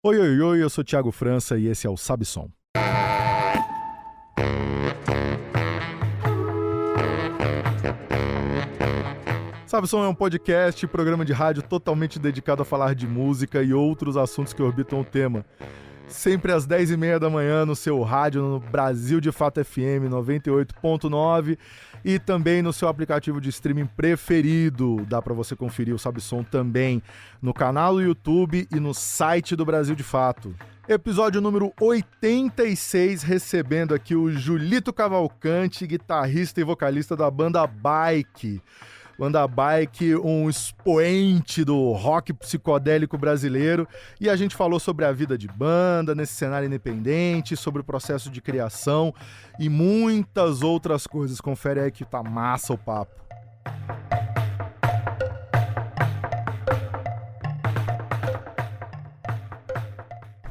Oi, oi, oi, eu sou Thiago França e esse é o Sabe Som. Sabe Som é um podcast, programa de rádio totalmente dedicado a falar de música e outros assuntos que orbitam o tema. Sempre às 10h30 da manhã no seu rádio, no Brasil de Fato FM 98.9 e também no seu aplicativo de streaming preferido. Dá para você conferir o Sabe Som também no canal do YouTube e no site do Brasil de Fato. Episódio número 86, recebendo aqui o Julito Cavalcante, guitarrista e vocalista da banda Bike. Banda Bike, um expoente do rock psicodélico brasileiro, e a gente falou sobre a vida de banda nesse cenário independente, sobre o processo de criação e muitas outras coisas. Confere aí que tá massa o papo.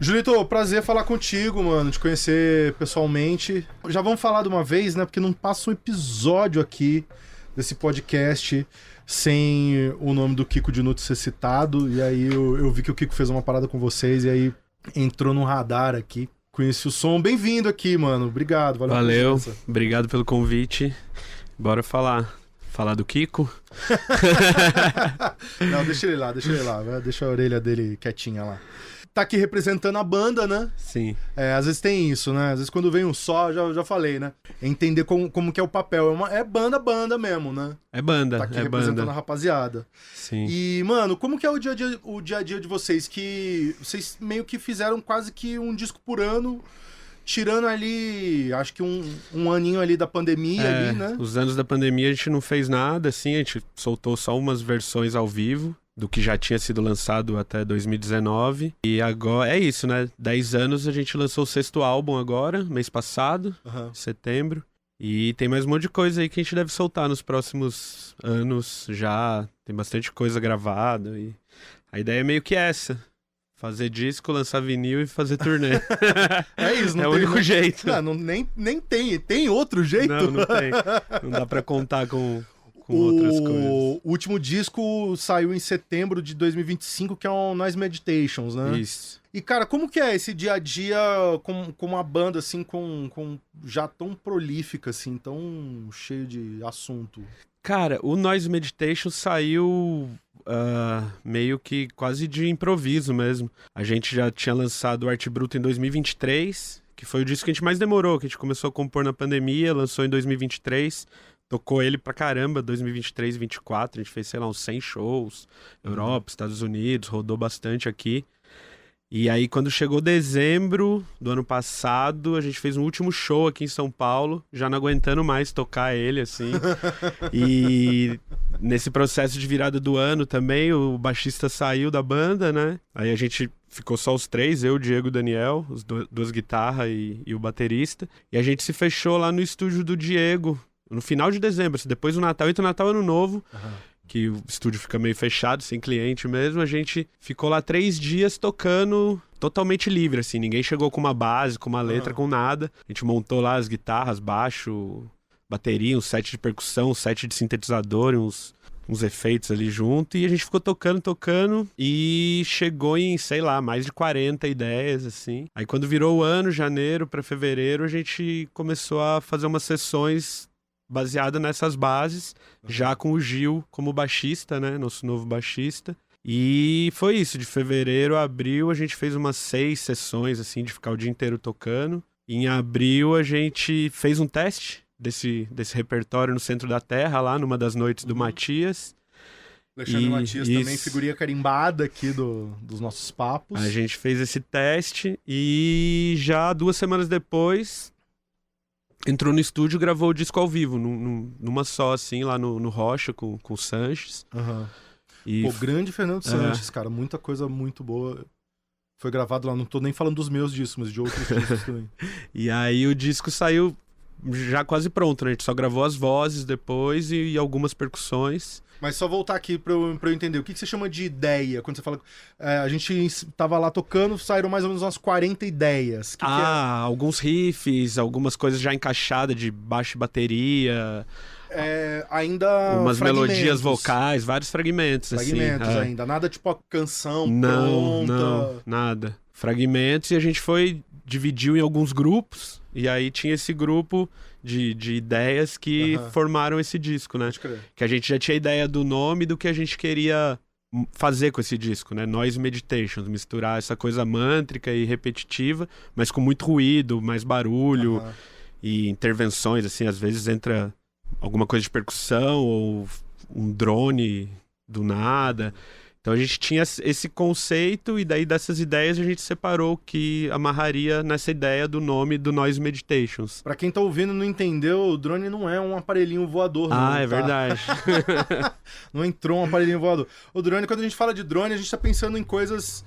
Julito, prazer falar contigo, mano, te conhecer pessoalmente. Já vamos falar de uma vez, né, porque não passa um episódio aqui desse podcast sem o nome do Kiko Dinucci ser citado, e aí eu vi que o Kiko fez uma parada com vocês, e aí entrou no radar aqui, conheci o som. Bem-vindo aqui, mano, obrigado. Valeu, obrigado pelo convite, bora falar do Kiko. Não, deixa ele lá, deixa a orelha dele quietinha lá. Tá aqui representando a banda, né? Sim. Às vezes tem isso, né? Às vezes quando vem um só, já falei, né? Entender como que é o papel. É banda mesmo, né? É banda, tá aqui representando banda. A rapaziada. Sim. E, mano, como que é o dia a dia de vocês? Que vocês meio que fizeram quase que um disco por ano, tirando ali, acho que um aninho ali da pandemia ali, né? Os anos da pandemia a gente não fez nada, assim, a gente soltou só umas versões ao vivo do que já tinha sido lançado até 2019. E agora é isso, né? 10 anos a gente lançou o 6º álbum agora, mês passado, setembro. E tem mais um monte de coisa aí que a gente deve soltar nos próximos anos já. Tem bastante coisa gravada. E a ideia é meio que essa. Fazer disco, lançar vinil e fazer turnê. É isso, não é tem, o único jeito. Não, nem tem. Tem outro jeito? Não tem. Não dá pra contar com outras coisas. O último disco saiu em setembro de 2025, que é o Noise Meditations, né? Isso. E, cara, como que é esse dia a dia com uma banda, assim, com já tão prolífica, assim, tão cheio de assunto? Cara, o Noise Meditation saiu meio que quase de improviso mesmo. A gente já tinha lançado o Arte Bruto em 2023, que foi o disco que a gente mais demorou, que a gente começou a compor na pandemia, lançou em 2023... Tocou ele pra caramba, 2023 e 2024, a gente fez, sei lá, uns 100 shows, Europa, Estados Unidos, rodou bastante aqui. E aí, quando chegou dezembro do ano passado, a gente fez um último show aqui em São Paulo, já não aguentando mais tocar ele, assim. E nesse processo de virada do ano também, o baixista saiu da banda, né? Aí a gente ficou só os três, eu, o Diego e o Daniel, duas guitarras e o baterista. E a gente se fechou lá no estúdio do Diego, no final de dezembro, assim, depois do Natal, entre o Natal e Ano Novo, que o estúdio fica meio fechado, sem cliente mesmo, a gente ficou lá 3 dias tocando totalmente livre, assim, ninguém chegou com uma base, com uma letra, com nada. A gente montou lá as guitarras, baixo, bateria, um set de percussão, um set de sintetizador, uns efeitos ali junto, e a gente ficou tocando, e chegou em, sei lá, mais de 40 ideias, assim. Aí quando virou o ano, janeiro pra fevereiro, a gente começou a fazer umas sessões baseada nessas bases, já com o Gil como baixista, né? Nosso novo baixista. E foi isso, de fevereiro a abril a gente fez umas 6 sessões, assim, de ficar o dia inteiro tocando. Em abril a gente fez um teste desse repertório no Centro da Terra, lá numa das noites do Matias. Alexandre Matias também, figurinha carimbada aqui dos nossos papos. A gente fez esse teste e já 2 semanas depois entrou no estúdio e gravou o disco ao vivo, numa só, assim, lá no Rocha, com o Sanches. E pô, grande Fernando Sanches, cara, muita coisa muito boa. Foi gravado lá, não tô nem falando dos meus discos, mas de outros discos também. E aí o disco saiu já quase pronto, né? A gente só gravou as vozes depois e algumas percussões. Mas só voltar aqui pra eu entender, o que você chama de ideia? Quando você fala... a gente tava lá tocando, saíram mais ou menos umas 40 ideias. Que alguns riffs, algumas coisas já encaixadas de baixo e bateria... ainda umas melodias vocais, vários fragmentos assim. Ainda, nada tipo a canção não, pronta. Não, nada. fragmentos, e a gente dividiu em alguns grupos, e aí tinha esse grupo de ideias que formaram esse disco, né? Que a gente já tinha ideia do nome, do que a gente queria fazer com esse disco, né? Noise Meditations, misturar essa coisa mântrica e repetitiva, mas com muito ruído, mais barulho e intervenções, assim, às vezes entra alguma coisa de percussão ou um drone do nada. Então a gente tinha esse conceito, e daí dessas ideias a gente separou o que amarraria nessa ideia do nome do Noise Meditations. Pra quem tá ouvindo e não entendeu, o drone não é um aparelhinho voador. Não, é verdade. Não entrou um aparelhinho voador. O drone, quando a gente fala de drone, a gente tá pensando em coisas...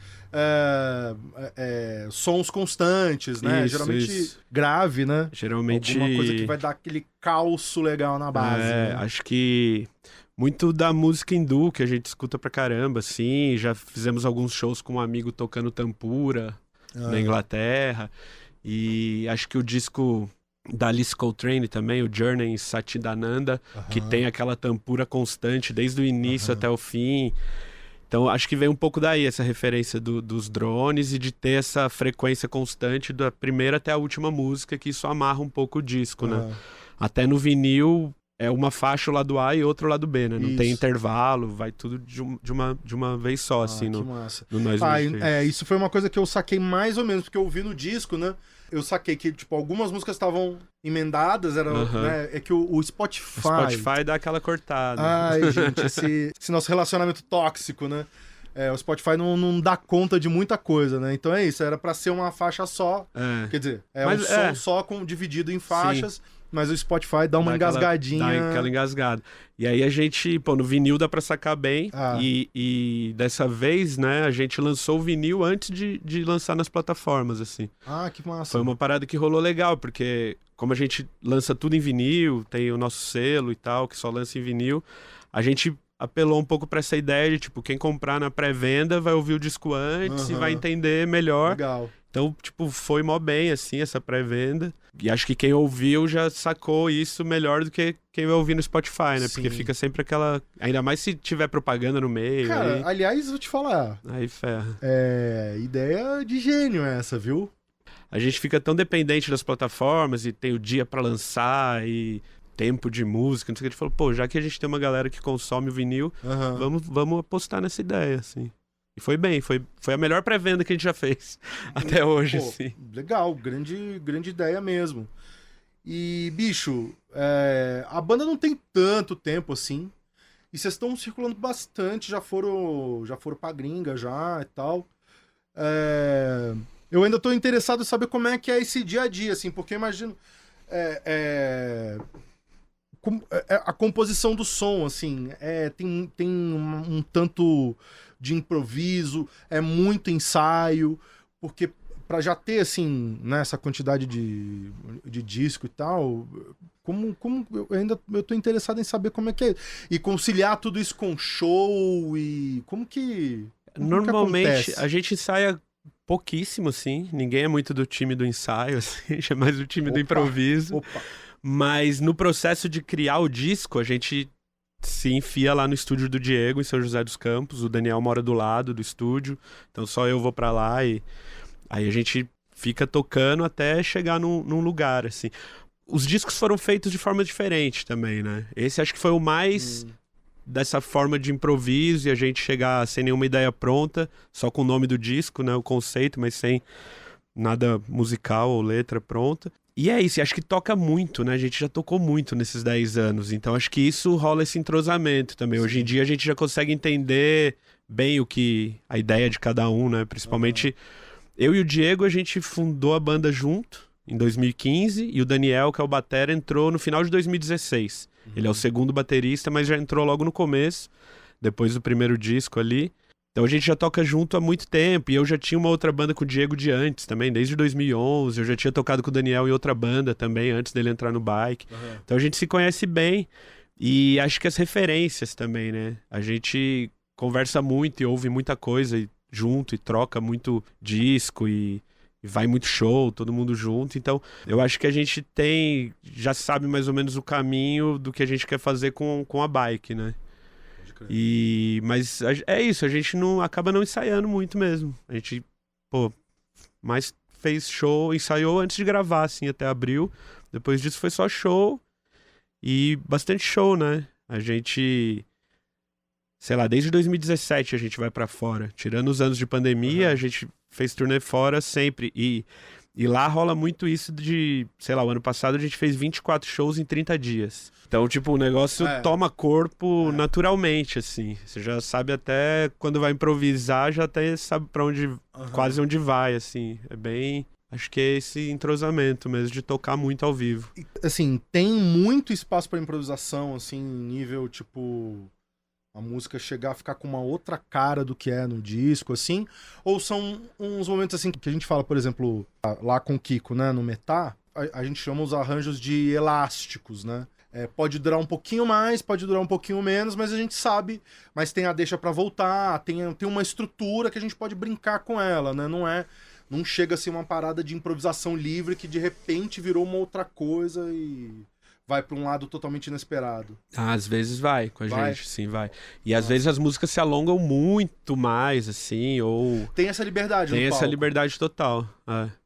sons constantes, né? Geralmente grave, né? Geralmente... Alguma coisa que vai dar aquele calço legal na base. Né? Acho que... muito da música hindu, que a gente escuta pra caramba, assim. Já fizemos alguns shows com um amigo tocando tampura na Inglaterra. E acho que o disco da Alice Coltrane também, o Journey em Satchidananda, que tem aquela tampura constante desde o início até o fim. Então acho que vem um pouco daí essa referência dos drones e de ter essa frequência constante da primeira até a última música, que isso amarra um pouco o disco, né? Até no vinil... é uma faixa o lado A e outro lado B, né? Não tem intervalo, vai tudo de uma vez só, assim, no Noise Meditations. Isso foi uma coisa que eu saquei mais ou menos, porque eu ouvi no disco, né? Eu saquei que, tipo, algumas músicas estavam emendadas, né? É que o Spotify... O Spotify dá aquela cortada. Ai, gente, esse nosso relacionamento tóxico, né? O Spotify não dá conta de muita coisa, né? Então é isso, era pra ser uma faixa só. Quer dizer, um som só dividido em faixas. Sim. Mas o Spotify dá uma engasgadinha. Dá aquela engasgada. E aí a gente, no vinil dá pra sacar bem. E dessa vez, né, a gente lançou o vinil antes de lançar nas plataformas, assim. Que massa. Foi uma parada que rolou legal, porque como a gente lança tudo em vinil, tem o nosso selo e tal, que só lança em vinil, a gente apelou um pouco pra essa ideia de, tipo, quem comprar na pré-venda vai ouvir o disco antes e vai entender melhor. Legal. Então, tipo, foi mó bem, assim, essa pré-venda. E acho que quem ouviu já sacou isso melhor do que quem vai ouvir no Spotify, né? Sim. Porque fica sempre aquela... Ainda mais se tiver propaganda no meio. Cara, aliás, vou te falar. Aí ferra. Ideia de gênio essa, viu? A gente fica tão dependente das plataformas e tem o dia pra lançar e tempo de música, não sei o que. A gente falou, pô, já que a gente tem uma galera que consome o vinil, vamos apostar nessa ideia, assim. E foi bem, foi a melhor pré-venda que a gente já fez até hoje, assim. Legal, grande ideia mesmo. E, bicho, a banda não tem tanto tempo assim. E vocês estão circulando bastante, já foram pra gringa já e tal. Eu ainda tô interessado em saber como é que é esse dia a dia, assim, porque eu imagino... a composição do som, assim, tem um tanto de improviso, é muito ensaio, porque para já ter, assim, né, essa quantidade de disco e tal, eu tô interessado em saber como é que é. E conciliar tudo isso com show e como que normalmente, a gente ensaia pouquíssimo, assim, ninguém é muito do time do ensaio, assim, é mais do time do improviso. Mas no processo de criar o disco, a gente se enfia lá no estúdio do Diego, em São José dos Campos. O Daniel mora do lado do estúdio, então só eu vou pra lá e aí a gente fica tocando até chegar num lugar, assim. Os discos foram feitos de forma diferente também, né? Esse acho que foi o mais dessa forma de improviso e a gente chegar sem nenhuma ideia pronta, só com o nome do disco, né? O conceito, mas sem nada musical ou letra pronta. E é isso, acho que toca muito, né? A gente já tocou muito nesses 10 anos, então acho que isso rola esse entrosamento também. Sim. Hoje em dia a gente já consegue entender bem a ideia de cada um, né? Principalmente eu e o Diego, a gente fundou a banda junto em 2015 e o Daniel, que é o batera, entrou no final de 2016. Ele é o segundo baterista, mas já entrou logo no começo, depois do primeiro disco ali. Então a gente já toca junto há muito tempo, e eu já tinha uma outra banda com o Diego de antes também, desde 2011, eu já tinha tocado com o Daniel em outra banda também, antes dele entrar no Bike. Então a gente se conhece bem, e acho que as referências também, né? A gente conversa muito e ouve muita coisa junto, e troca muito disco, e vai muito show, todo mundo junto. Então eu acho que a gente já sabe mais ou menos o caminho do que a gente quer fazer com a Bike, né? Mas é isso, a gente acaba não ensaiando muito mesmo. A gente, mas fez show, ensaiou antes de gravar, assim, até abril. Depois disso foi só show e bastante show, né? A gente, sei lá, desde 2017 a gente vai pra fora. Tirando os anos de pandemia, a gente fez turnê fora sempre. E lá rola muito isso de, sei lá, o ano passado a gente fez 24 shows em 30 dias. Então, tipo, o negócio toma corpo naturalmente, assim. Você já sabe até quando vai improvisar, já até sabe pra onde, quase onde vai, assim. É bem... Acho que é esse entrosamento mesmo, de tocar muito ao vivo. Assim, tem muito espaço pra improvisação, assim, nível, tipo... A música chegar a ficar com uma outra cara do que é no disco, assim? Ou são uns momentos, assim, que a gente fala, por exemplo, lá com o Kiko, né, no Metá, a gente chama os arranjos de elásticos, né? Pode durar um pouquinho mais, pode durar um pouquinho menos, mas a gente sabe, mas tem a deixa pra voltar, tem uma estrutura que a gente pode brincar com ela, né? Não chega a ser uma parada de improvisação livre que de repente virou uma outra coisa e vai pra um lado totalmente inesperado. Às vezes vai com a gente, sim, vai. E às vezes as músicas se alongam muito mais, assim, ou... Tem essa liberdade Tem no essa palco. liberdade total,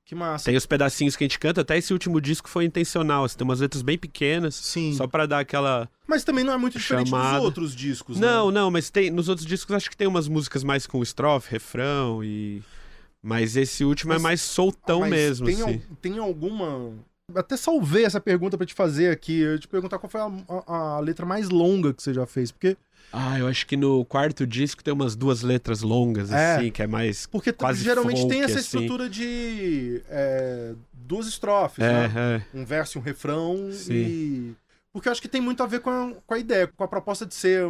Que massa. Tem os pedacinhos que a gente canta, até esse último disco foi intencional, assim, tem umas letras bem pequenas, Sim. só pra dar aquela... Mas também não é muito diferente chamada. dos outros discos, Não, né? não, mas tem, nos outros discos acho que tem umas músicas mais com estrofe, refrão e... Mas esse último é mais soltão Mas mesmo, assim. tem alguma... Até salvei essa pergunta pra te fazer aqui. Eu ia te perguntar qual foi a letra mais longa que você já fez, porque... Eu acho que no quarto disco tem umas 2 letras longas, assim, que é mais Porque quase geralmente folk, tem essa assim. estrutura de 2 estrofes, né? Um verso e um refrão. Sim. Porque eu acho que tem muito a ver com a ideia, com a proposta de ter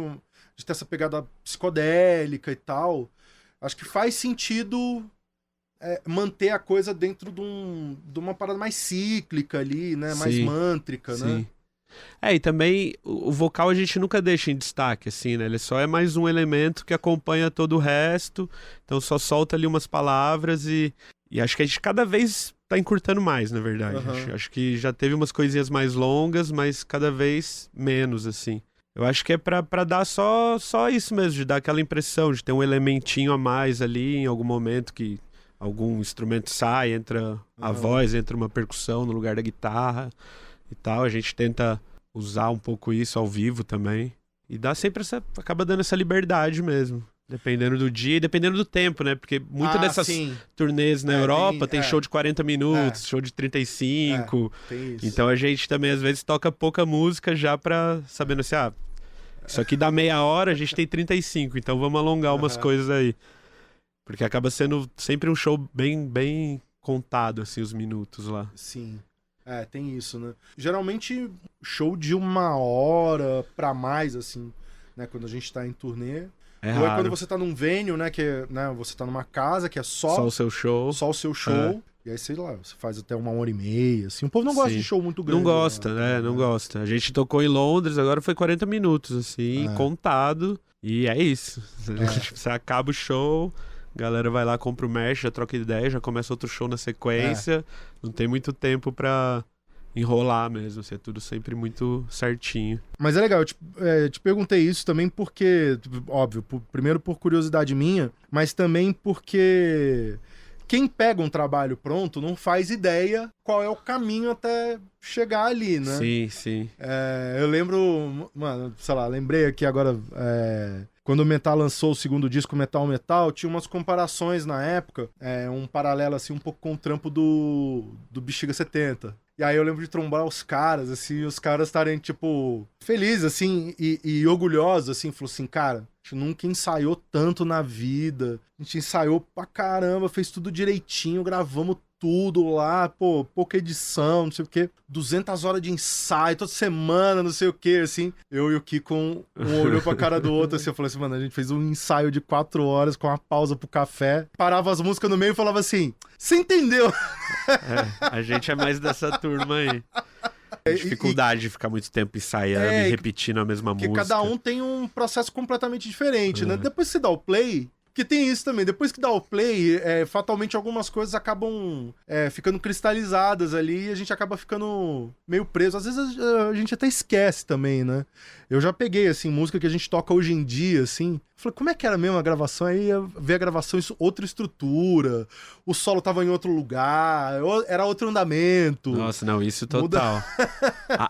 essa pegada psicodélica e tal. Acho que faz sentido manter a coisa dentro de uma parada mais cíclica ali, né? Mais mântrica, né? E também o vocal a gente nunca deixa em destaque, assim, né? Ele só é mais um elemento que acompanha todo o resto, então só solta ali umas palavras e acho que a gente cada vez tá encurtando mais, na verdade. Acho que já teve umas coisinhas mais longas, mas cada vez menos, assim. Eu acho que é pra dar só isso mesmo, de dar aquela impressão de ter um elementinho a mais ali em algum momento que algum instrumento sai, entra a voz, entra uma percussão no lugar da guitarra e tal. A gente tenta usar um pouco isso ao vivo também. E dá sempre acaba dando essa liberdade mesmo. Dependendo do dia e dependendo do tempo, né? Porque muitas dessas turnês na Europa tem show de 40 minutos, show de 35. Tem isso. Então a gente também às vezes toca pouca música já pra sabendo assim, isso aqui dá meia hora, a gente tem 35, então vamos alongar umas coisas aí. Porque acaba sendo sempre um show bem, bem contado, assim, os minutos lá. Sim. Tem isso, né? Geralmente, show de 1 hora pra mais, assim, né? Quando a gente tá em turnê. Ou é quando você tá num venue, né? Que você tá numa casa que é só o seu show. Só o seu show. E aí, sei lá, você faz até 1 hora e meia, assim. O povo não gosta de show muito grande. Não gosta, né? Não gosta. A gente tocou em Londres, agora foi 40 minutos, assim, contado. E é isso. Você acaba o show... A galera vai lá, compra o merch, já troca ideia, já começa outro show na sequência. Não tem muito tempo pra enrolar mesmo, assim, é tudo sempre muito certinho. Mas é legal, eu te perguntei isso também porque, óbvio, primeiro por curiosidade minha, mas também porque quem pega um trabalho pronto não faz ideia qual é o caminho até chegar ali, né? Sim, sim. Eu lembro, mano, sei lá, lembrei aqui agora... Quando o Metal lançou o segundo disco, Metal, tinha umas comparações na época, um paralelo assim um pouco com o trampo do Bexiga 70. E aí eu lembro de trombar os caras, assim, os caras estarem, tipo, felizes, assim, e orgulhosos, assim, falou assim, cara, a gente nunca ensaiou tanto na vida, a gente ensaiou pra caramba, fez tudo direitinho, gravamos tudo lá, pouca edição, não sei o quê, 200 horas de ensaio, toda semana, não sei o quê, assim. Eu e o Kiko, um olhou pra cara do outro, assim, eu falei assim, mano, a gente fez um ensaio de 4 horas com uma pausa pro café, parava as músicas no meio e falava assim, você entendeu? A gente é mais dessa turma aí. Dificuldade de ficar muito tempo ensaiando e repetindo a mesma música. Porque cada um tem um processo completamente diferente, né? Depois que você dá o play... Porque tem isso também, depois que dá o play, fatalmente algumas coisas acabam ficando cristalizadas ali e a gente acaba ficando meio preso. Às vezes a gente até esquece também, né? Eu já peguei, assim, música que a gente toca hoje em dia, assim, falei, como é que era mesmo a gravação? Aí ia ver a gravação, outra estrutura, o solo tava em outro lugar, era outro andamento. Nossa, não, isso total.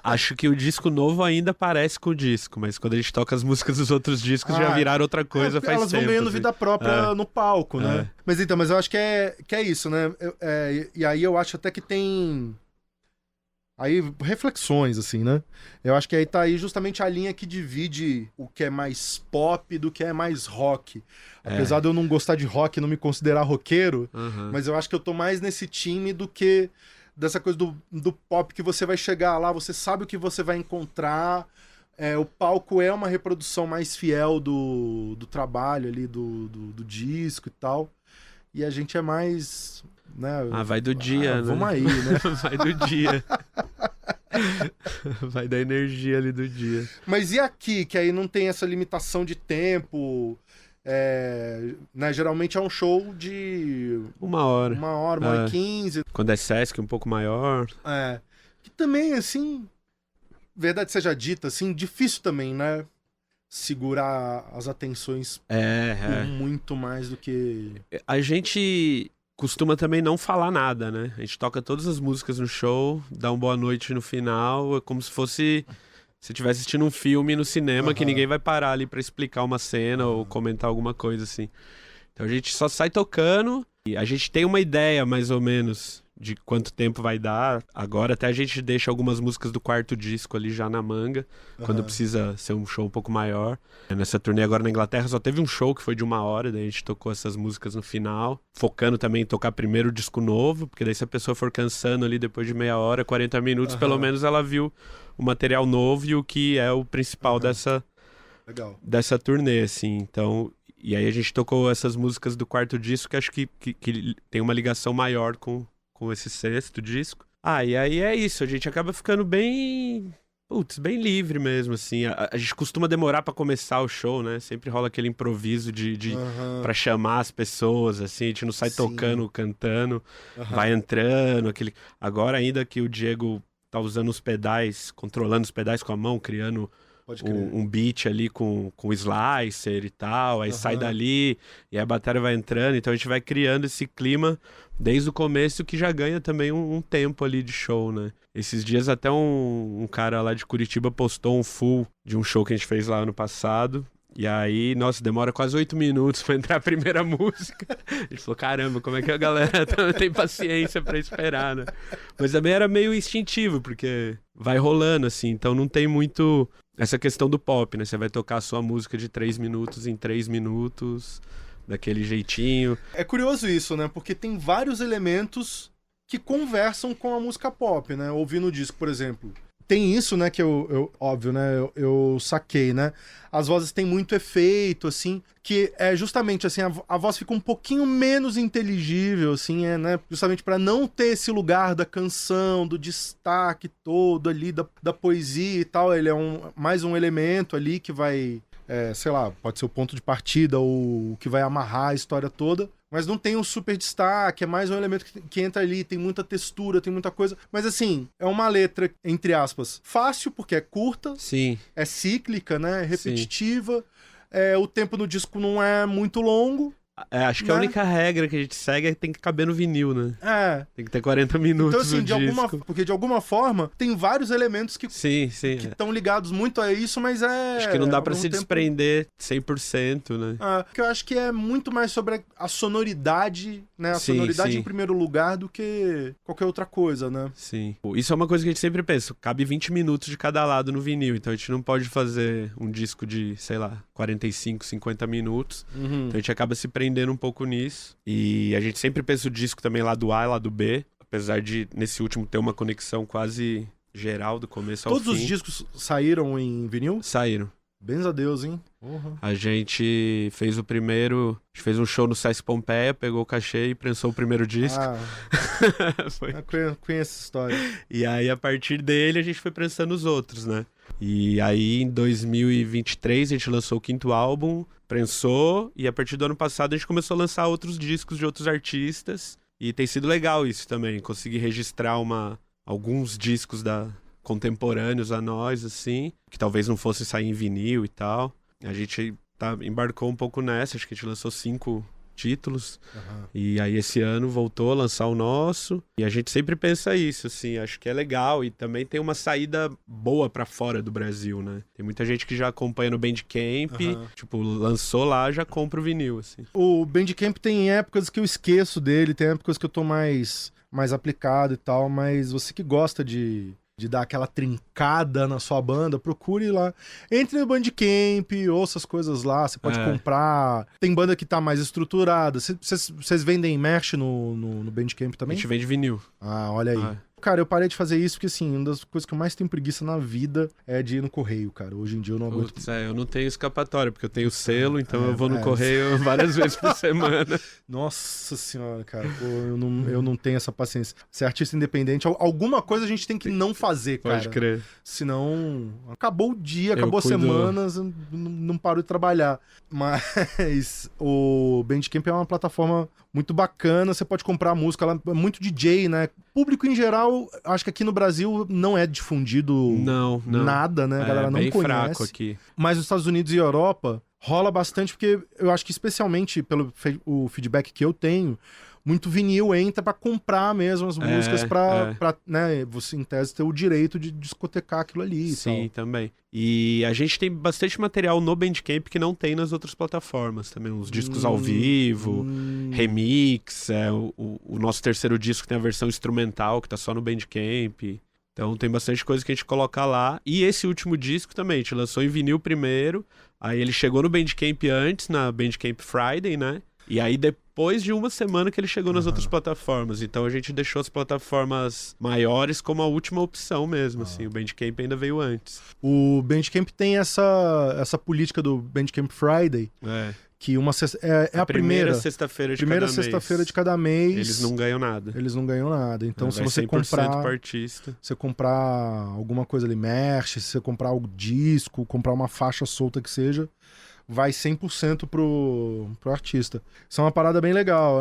Acho que o disco novo ainda parece com o disco, mas quando a gente toca as músicas dos outros discos já viraram outra coisa faz elas tempo. Vão ganhando assim. vida própria no palco, né? Mas eu acho que é isso, né? E aí eu acho até que tem... Aí, reflexões, assim, né? Eu acho que aí tá aí justamente a linha que divide o que é mais pop do que é mais rock. Apesar de eu não gostar de rock e não me considerar roqueiro, mas eu acho que eu tô mais nesse time do que dessa coisa do pop que você vai chegar lá, você sabe o que você vai encontrar. O palco é uma reprodução mais fiel do trabalho ali, do disco e tal. E a gente é mais... Né? Vai do dia, né? Vamos aí, né? Vai do dia. Vai da energia ali do dia. Mas e aqui, que aí não tem essa limitação de tempo? Né? Geralmente é um show de... 1 hora. 1h, 1h15. Quando é Sesc, um pouco maior. Que também, assim... Verdade seja dita, assim, difícil também, né? Segurar as atenções por muito mais do que... A gente... costuma também não falar nada, né? A gente toca todas as músicas no show, dá uma boa noite no final, é como se fosse... Se estivesse assistindo um filme no cinema, que ninguém vai parar ali pra explicar uma cena ou comentar alguma coisa assim. Então a gente só sai tocando e a gente tem uma ideia, mais ou menos, de quanto tempo vai dar. Agora até a gente deixa algumas músicas do quarto disco ali já na manga, quando precisa ser um show um pouco maior. Nessa turnê agora na Inglaterra só teve um show que foi de 1 hora, daí a gente tocou essas músicas no final, focando também em tocar primeiro o disco novo, porque daí se a pessoa for cansando ali depois de meia hora, 40 minutos, pelo menos ela viu o material novo e o que é o principal dessa turnê, assim. Então, e aí a gente tocou essas músicas do quarto disco, que acho que tem uma ligação maior com esse sexto disco. E aí é isso, a gente acaba ficando bem livre mesmo, assim. A gente costuma demorar pra começar o show, né? Sempre rola aquele improviso pra chamar as pessoas, assim. A gente não sai tocando, cantando, vai entrando. Agora ainda que o Diego tá usando os pedais, controlando os pedais com a mão, criando um beat ali com o slicer e tal, aí sai dali e a bateria vai entrando, então a gente vai criando esse clima desde o começo, que já ganha também um tempo ali de show, né? Esses dias até um cara lá de Curitiba postou um full de um show que a gente fez lá ano passado. E aí, nossa, demora quase 8 minutos pra entrar a primeira música. A gente falou, caramba, como é que a galera tem paciência pra esperar, né? Mas também era meio instintivo, porque vai rolando, assim. Então não tem muito essa questão do pop, né? Você vai tocar a sua música de 3 minutos em 3 minutos, daquele jeitinho. É curioso isso, né? Porque tem vários elementos que conversam com a música pop, né? Ouvindo o disco, por exemplo. Tem isso, né, que óbvio, né, eu saquei, né? As vozes têm muito efeito, assim, que é justamente, assim, a voz fica um pouquinho menos inteligível, assim, né? Justamente para não ter esse lugar da canção, do destaque todo ali, da poesia e tal. Ele é mais um elemento ali que vai, sei lá, pode ser o ponto de partida ou o que vai amarrar a história toda. Mas não tem um super destaque, é mais um elemento que entra ali, tem muita textura, tem muita coisa. Mas assim, é uma letra, entre aspas, fácil, porque é curta, Sim. É cíclica, né? É repetitiva. O tempo no disco não é muito longo. Acho que a única regra que a gente segue é que tem que caber no vinil, né? Tem que ter 40 minutos. Então, assim, porque de alguma forma tem vários elementos que estão ligados muito a isso, mas acho que não dá pra se desprender 100%, né? Porque eu acho que é muito mais sobre a sonoridade, né? A sonoridade em primeiro lugar do que qualquer outra coisa, né? Sim. Isso é uma coisa que a gente sempre pensa. Cabe 20 minutos de cada lado no vinil, então a gente não pode fazer um disco de, sei lá, 45, 50 minutos. Então a gente acaba se prendendo um pouco nisso. E a gente sempre pensa o disco também lá do A e lá do B, apesar de nesse último ter uma conexão quase geral do começo ao fim. Todos os discos saíram em vinil? Saíram. Benza a Deus, hein? A gente fez o primeiro... A gente fez um show no Sesc Pompeia, pegou o cachê e prensou o primeiro disco. Eu conheço essa história. E aí, a partir dele, a gente foi prensando os outros, né? E aí, em 2023, a gente lançou o 5º álbum, prensou, e a partir do ano passado a gente começou a lançar outros discos de outros artistas. E tem sido legal isso também, conseguir registrar alguns discos contemporâneos a nós, assim, que talvez não fosse sair em vinil e tal. A gente embarcou um pouco nessa, acho que a gente lançou 5 títulos, Aham. e aí esse ano voltou a lançar o nosso, e a gente sempre pensa isso, assim, acho que é legal, e também tem uma saída boa pra fora do Brasil, né? Tem muita gente que já acompanha no Bandcamp, Aham. tipo, lançou lá, já compra o vinil, assim. O Bandcamp tem épocas que eu esqueço dele, tem épocas que eu tô mais aplicado e tal, mas você que gosta de dar aquela trincada na sua banda, procure lá. Entre no Bandcamp, ouça as coisas lá, você pode comprar. Tem banda que tá mais estruturada. Vocês vendem merch no Bandcamp A também? gente vende vinil. Ah, olha aí. Ah. Cara, eu parei de fazer isso porque, assim, uma das coisas que eu mais tenho preguiça na vida é de ir no correio, cara. Hoje em dia eu não aguento. Putz, eu não tenho escapatória, porque eu tenho selo, então eu vou no é. correio várias vezes por semana. Nossa senhora, cara. Pô, eu não tenho essa paciência. Ser artista independente, alguma coisa a gente tem que não fazer, cara. Pode crer. Senão, acabou o dia, Eu acabou a cuido- semana, não paro de trabalhar. Mas o Bandcamp é uma plataforma muito bacana, você pode comprar música lá, muito DJ, né? Público em geral, acho que aqui no Brasil não é difundido Não. nada, né? A galera não bem conhece. fraco aqui. Mas nos Estados Unidos e Europa rola bastante, porque eu acho que especialmente pelo o feedback que eu tenho, muito vinil entra pra comprar mesmo as músicas pra, né, você em tese ter o direito de discotecar aquilo ali e Sim, tal. também. E a gente tem bastante material no Bandcamp que não tem nas outras plataformas também. Os discos ao vivo, remix, o nosso terceiro disco tem a versão instrumental que tá só no Bandcamp. Então tem bastante coisa que a gente coloca lá. E esse último disco também, a gente lançou em vinil primeiro, aí ele chegou no Bandcamp antes, na Bandcamp Friday, né? E aí depois de uma semana que ele chegou nas outras plataformas. Então a gente deixou as plataformas maiores como a última opção mesmo, assim. O Bandcamp ainda veio antes. O Bandcamp tem essa política do Bandcamp Friday, que é a primeira sexta-feira de primeira cada mês. sexta-feira de cada mês. Eles não ganham nada. Eles não ganham nada. Então, se Vai você 100% comprar, pro artista. você comprar alguma coisa ali, merch, se você comprar o disco, comprar uma faixa solta que seja, vai 100% pro artista. Isso é uma parada bem legal.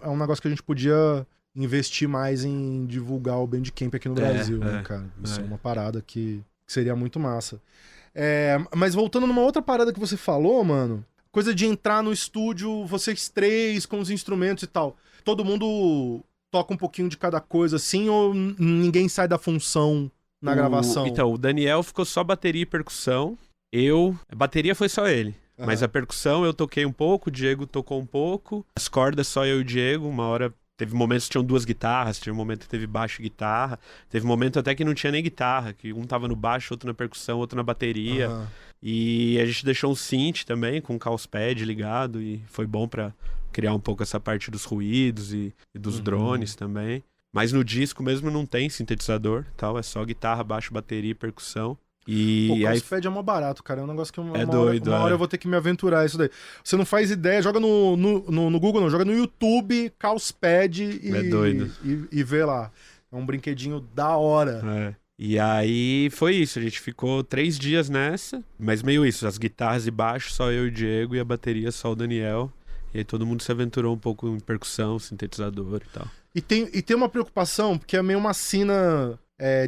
É um negócio que a gente podia investir mais em divulgar o Bandcamp aqui no Brasil, né, cara? Isso é uma parada que seria muito massa. Mas voltando numa outra parada que você falou, mano, coisa de entrar no estúdio, vocês três, com os instrumentos e tal. Todo mundo toca um pouquinho de cada coisa, assim, ou ninguém sai da função na gravação? Então, o Daniel ficou só bateria e percussão. A bateria foi só ele. Mas a percussão eu toquei um pouco, o Diego tocou um pouco. As cordas só eu e o Diego. Uma hora teve momentos que tinham 2 guitarras, teve um momento que teve baixo e guitarra. Teve um momento até que não tinha nem guitarra, que um tava no baixo, outro na percussão, outro na bateria. E a gente deixou um synth também, com o Calspad ligado, e foi bom pra criar um pouco essa parte dos ruídos e dos drones também. Mas no disco mesmo não tem sintetizador, tal, é só guitarra, baixo, bateria e percussão. O aí Calspad é mó barato, cara. É um negócio que uma hora eu vou ter que me aventurar isso daí. Você não faz ideia, joga no Google, não, joga no YouTube, Calspad e vê lá. É um brinquedinho da hora. E aí foi isso, a gente ficou 3 dias nessa, mas meio isso, as guitarras e baixo só eu e o Diego, e a bateria só o Daniel. E aí todo mundo se aventurou um pouco em percussão, sintetizador e tal. E tem uma preocupação, porque é meio uma sina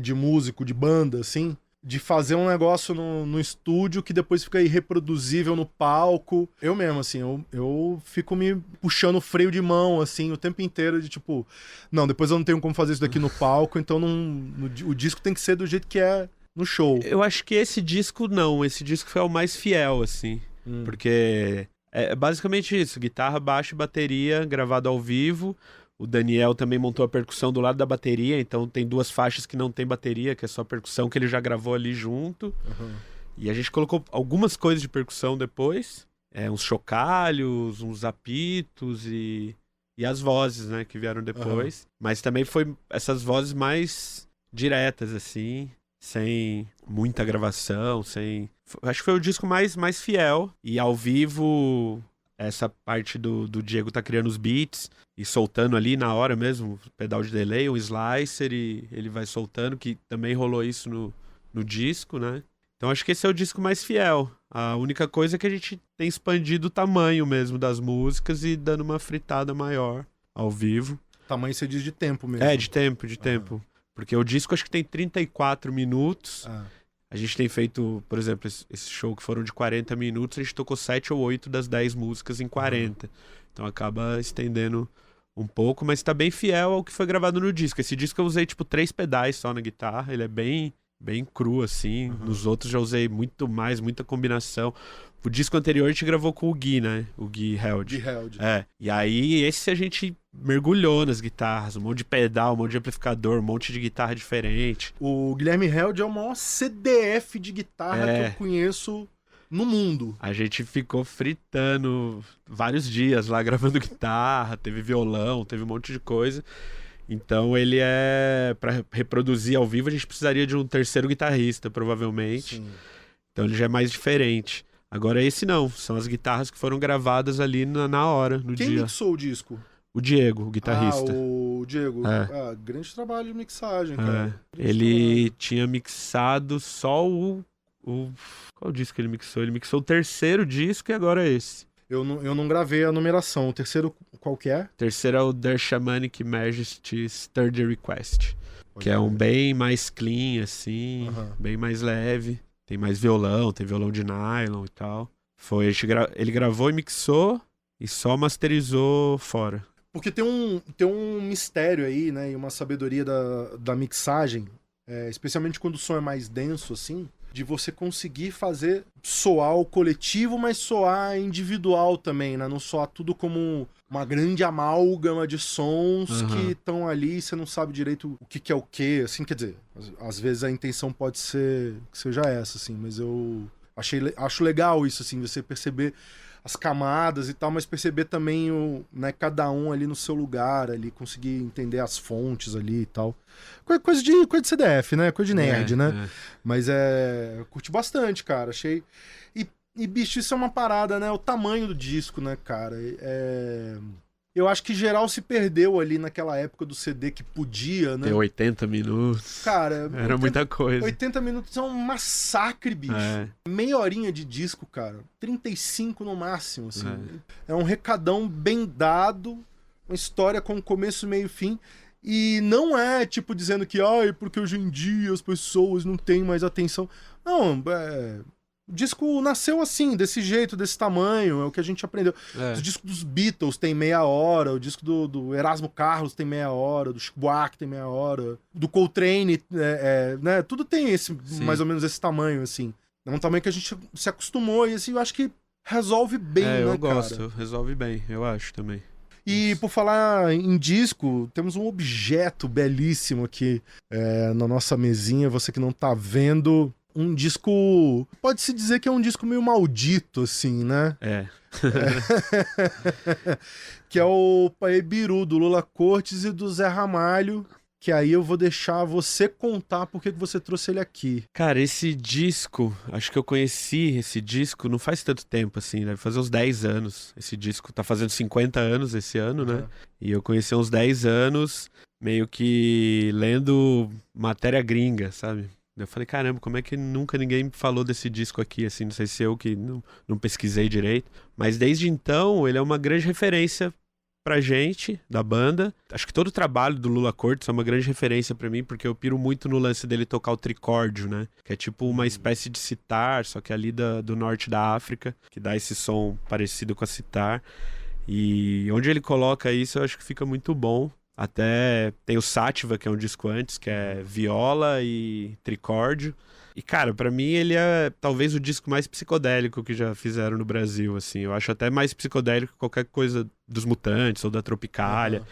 de músico, de banda, assim, de fazer um negócio no estúdio que depois fica irreproduzível no palco. Eu mesmo, assim, eu fico me puxando o freio de mão, assim, o tempo inteiro de tipo, não, depois eu não tenho como fazer isso daqui no palco, então o disco tem que ser do jeito que é no show. Eu acho que esse disco foi o mais fiel, assim, porque é basicamente isso, guitarra, baixo e bateria gravado ao vivo. O Daniel também montou a percussão do lado da bateria, então tem 2 faixas que não tem bateria, que é só percussão, que ele já gravou ali junto. E a gente colocou algumas coisas de percussão depois, uns chocalhos, uns apitos e as vozes, né, que vieram depois. Mas também foi essas vozes mais diretas, assim, sem muita gravação, acho que foi o disco mais fiel. E ao vivo, essa parte do Diego tá criando os beats e soltando ali na hora mesmo, pedal de delay, um slicer, e ele vai soltando, que também rolou isso no disco, né? Então acho que esse é o disco mais fiel. A única coisa é que a gente tem expandido o tamanho mesmo das músicas e dando uma fritada maior ao vivo. Tamanho você diz de tempo mesmo. De tempo. Porque o disco acho que tem 34 minutos. A gente tem feito, por exemplo, esse show que foram de 40 minutos, a gente tocou 7 ou 8 das 10 músicas em 40. Então acaba estendendo um pouco, mas tá bem fiel ao que foi gravado no disco. Esse disco eu usei, tipo, 3 pedais só na guitarra, ele é bem cru, assim. Nos outros já usei muito mais, muita combinação. O disco anterior a gente gravou com o Gui, né? O Gui Held. É. E aí, esse a gente mergulhou nas guitarras, um monte de pedal, um monte de amplificador, um monte de guitarra diferente. O Guilherme Held é o maior CDF de guitarra que eu conheço no mundo. A gente ficou fritando vários dias lá gravando guitarra, teve violão, teve um monte de coisa. Então ele pra reproduzir ao vivo a gente precisaria de um terceiro guitarrista, provavelmente. Sim. Então ele já é mais diferente. Agora esse não, são as guitarras que foram gravadas ali na hora, no dia. Quem mixou o disco? O Diego, o guitarrista. O Diego. Grande trabalho de mixagem, cara. Ele tinha mixado só qual disco ele mixou? Ele mixou o terceiro disco e agora esse. Eu não gravei a numeração. O terceiro, qual que é? O terceiro é o Der Shamanic Majesty's Third Request. Que é um bem mais clean, assim, bem mais leve. Tem mais violão, tem violão de nylon e tal. Ele gravou e mixou e só masterizou fora. Porque tem um mistério aí, né? E uma sabedoria da mixagem, especialmente quando o som é mais denso, assim, de você conseguir fazer soar o coletivo, mas soar individual também, né? Não soar tudo como uma grande amálgama de sons que estão ali e você não sabe direito o que é o que, assim, quer dizer, às vezes a intenção pode ser que seja essa, assim, mas eu acho legal isso, assim, você perceber as camadas e tal, mas perceber também cada um ali no seu lugar, ali, conseguir entender as fontes ali e tal. Coisa de CDF, né? Coisa de nerd, né? Mas eu curti bastante, cara. Achei... E, bicho, isso é uma parada, né? O tamanho do disco, né, cara? Eu acho que geral se perdeu ali naquela época do CD que podia, né? Tem 80 minutos. Cara... Era muita coisa. 80 minutos é um massacre, bicho. Meia horinha de disco, cara. 35 no máximo, assim. É um recadão bem dado, uma história com começo, meio e fim. E não é, tipo, dizendo que, porque hoje em dia as pessoas não têm mais atenção. Não, o disco nasceu assim, desse jeito, desse tamanho, é o que a gente aprendeu. O disco dos Beatles tem meia hora, o disco do Erasmo Carlos tem meia hora, do Chico Buarque tem meia hora, do Coltrane, né? Tudo tem mais ou menos esse tamanho, assim. É um tamanho que a gente se acostumou e, assim, eu acho que resolve bem, né, eu cara? gosto, resolve bem, eu acho também. E por falar em disco, temos um objeto belíssimo aqui na nossa mesinha, você que não tá vendo... Um disco... Pode-se dizer que é um disco meio maldito, assim, né? Que é o Paebiru, do Lula Cortes e do Zé Ramalho. Que aí eu vou deixar você contar por que você trouxe ele aqui. Cara, esse disco... Acho que eu conheci esse disco não faz tanto tempo, assim. Deve fazer uns 10 anos. Esse disco tá fazendo 50 anos esse ano, né? E eu conheci há uns 10 anos, meio que lendo matéria gringa, sabe? Eu falei, caramba, como é que nunca ninguém me falou desse disco aqui, assim, não sei se eu que não pesquisei direito. Mas desde então, ele é uma grande referência pra gente, da banda. Acho que todo o trabalho do Lula Cortes é uma grande referência pra mim, porque eu piro muito no lance dele tocar o tricórdio, né? Que é tipo uma espécie de sitar, só que ali do norte da África, que dá esse som parecido com a sitar. E onde ele coloca isso, eu acho que fica muito bom. Até tem o Sativa, que é um disco antes, que é viola e tricórdio. E, cara, pra mim ele é talvez o disco mais psicodélico que já fizeram no Brasil, assim. Eu acho até mais psicodélico que qualquer coisa dos Mutantes ou da Tropicália.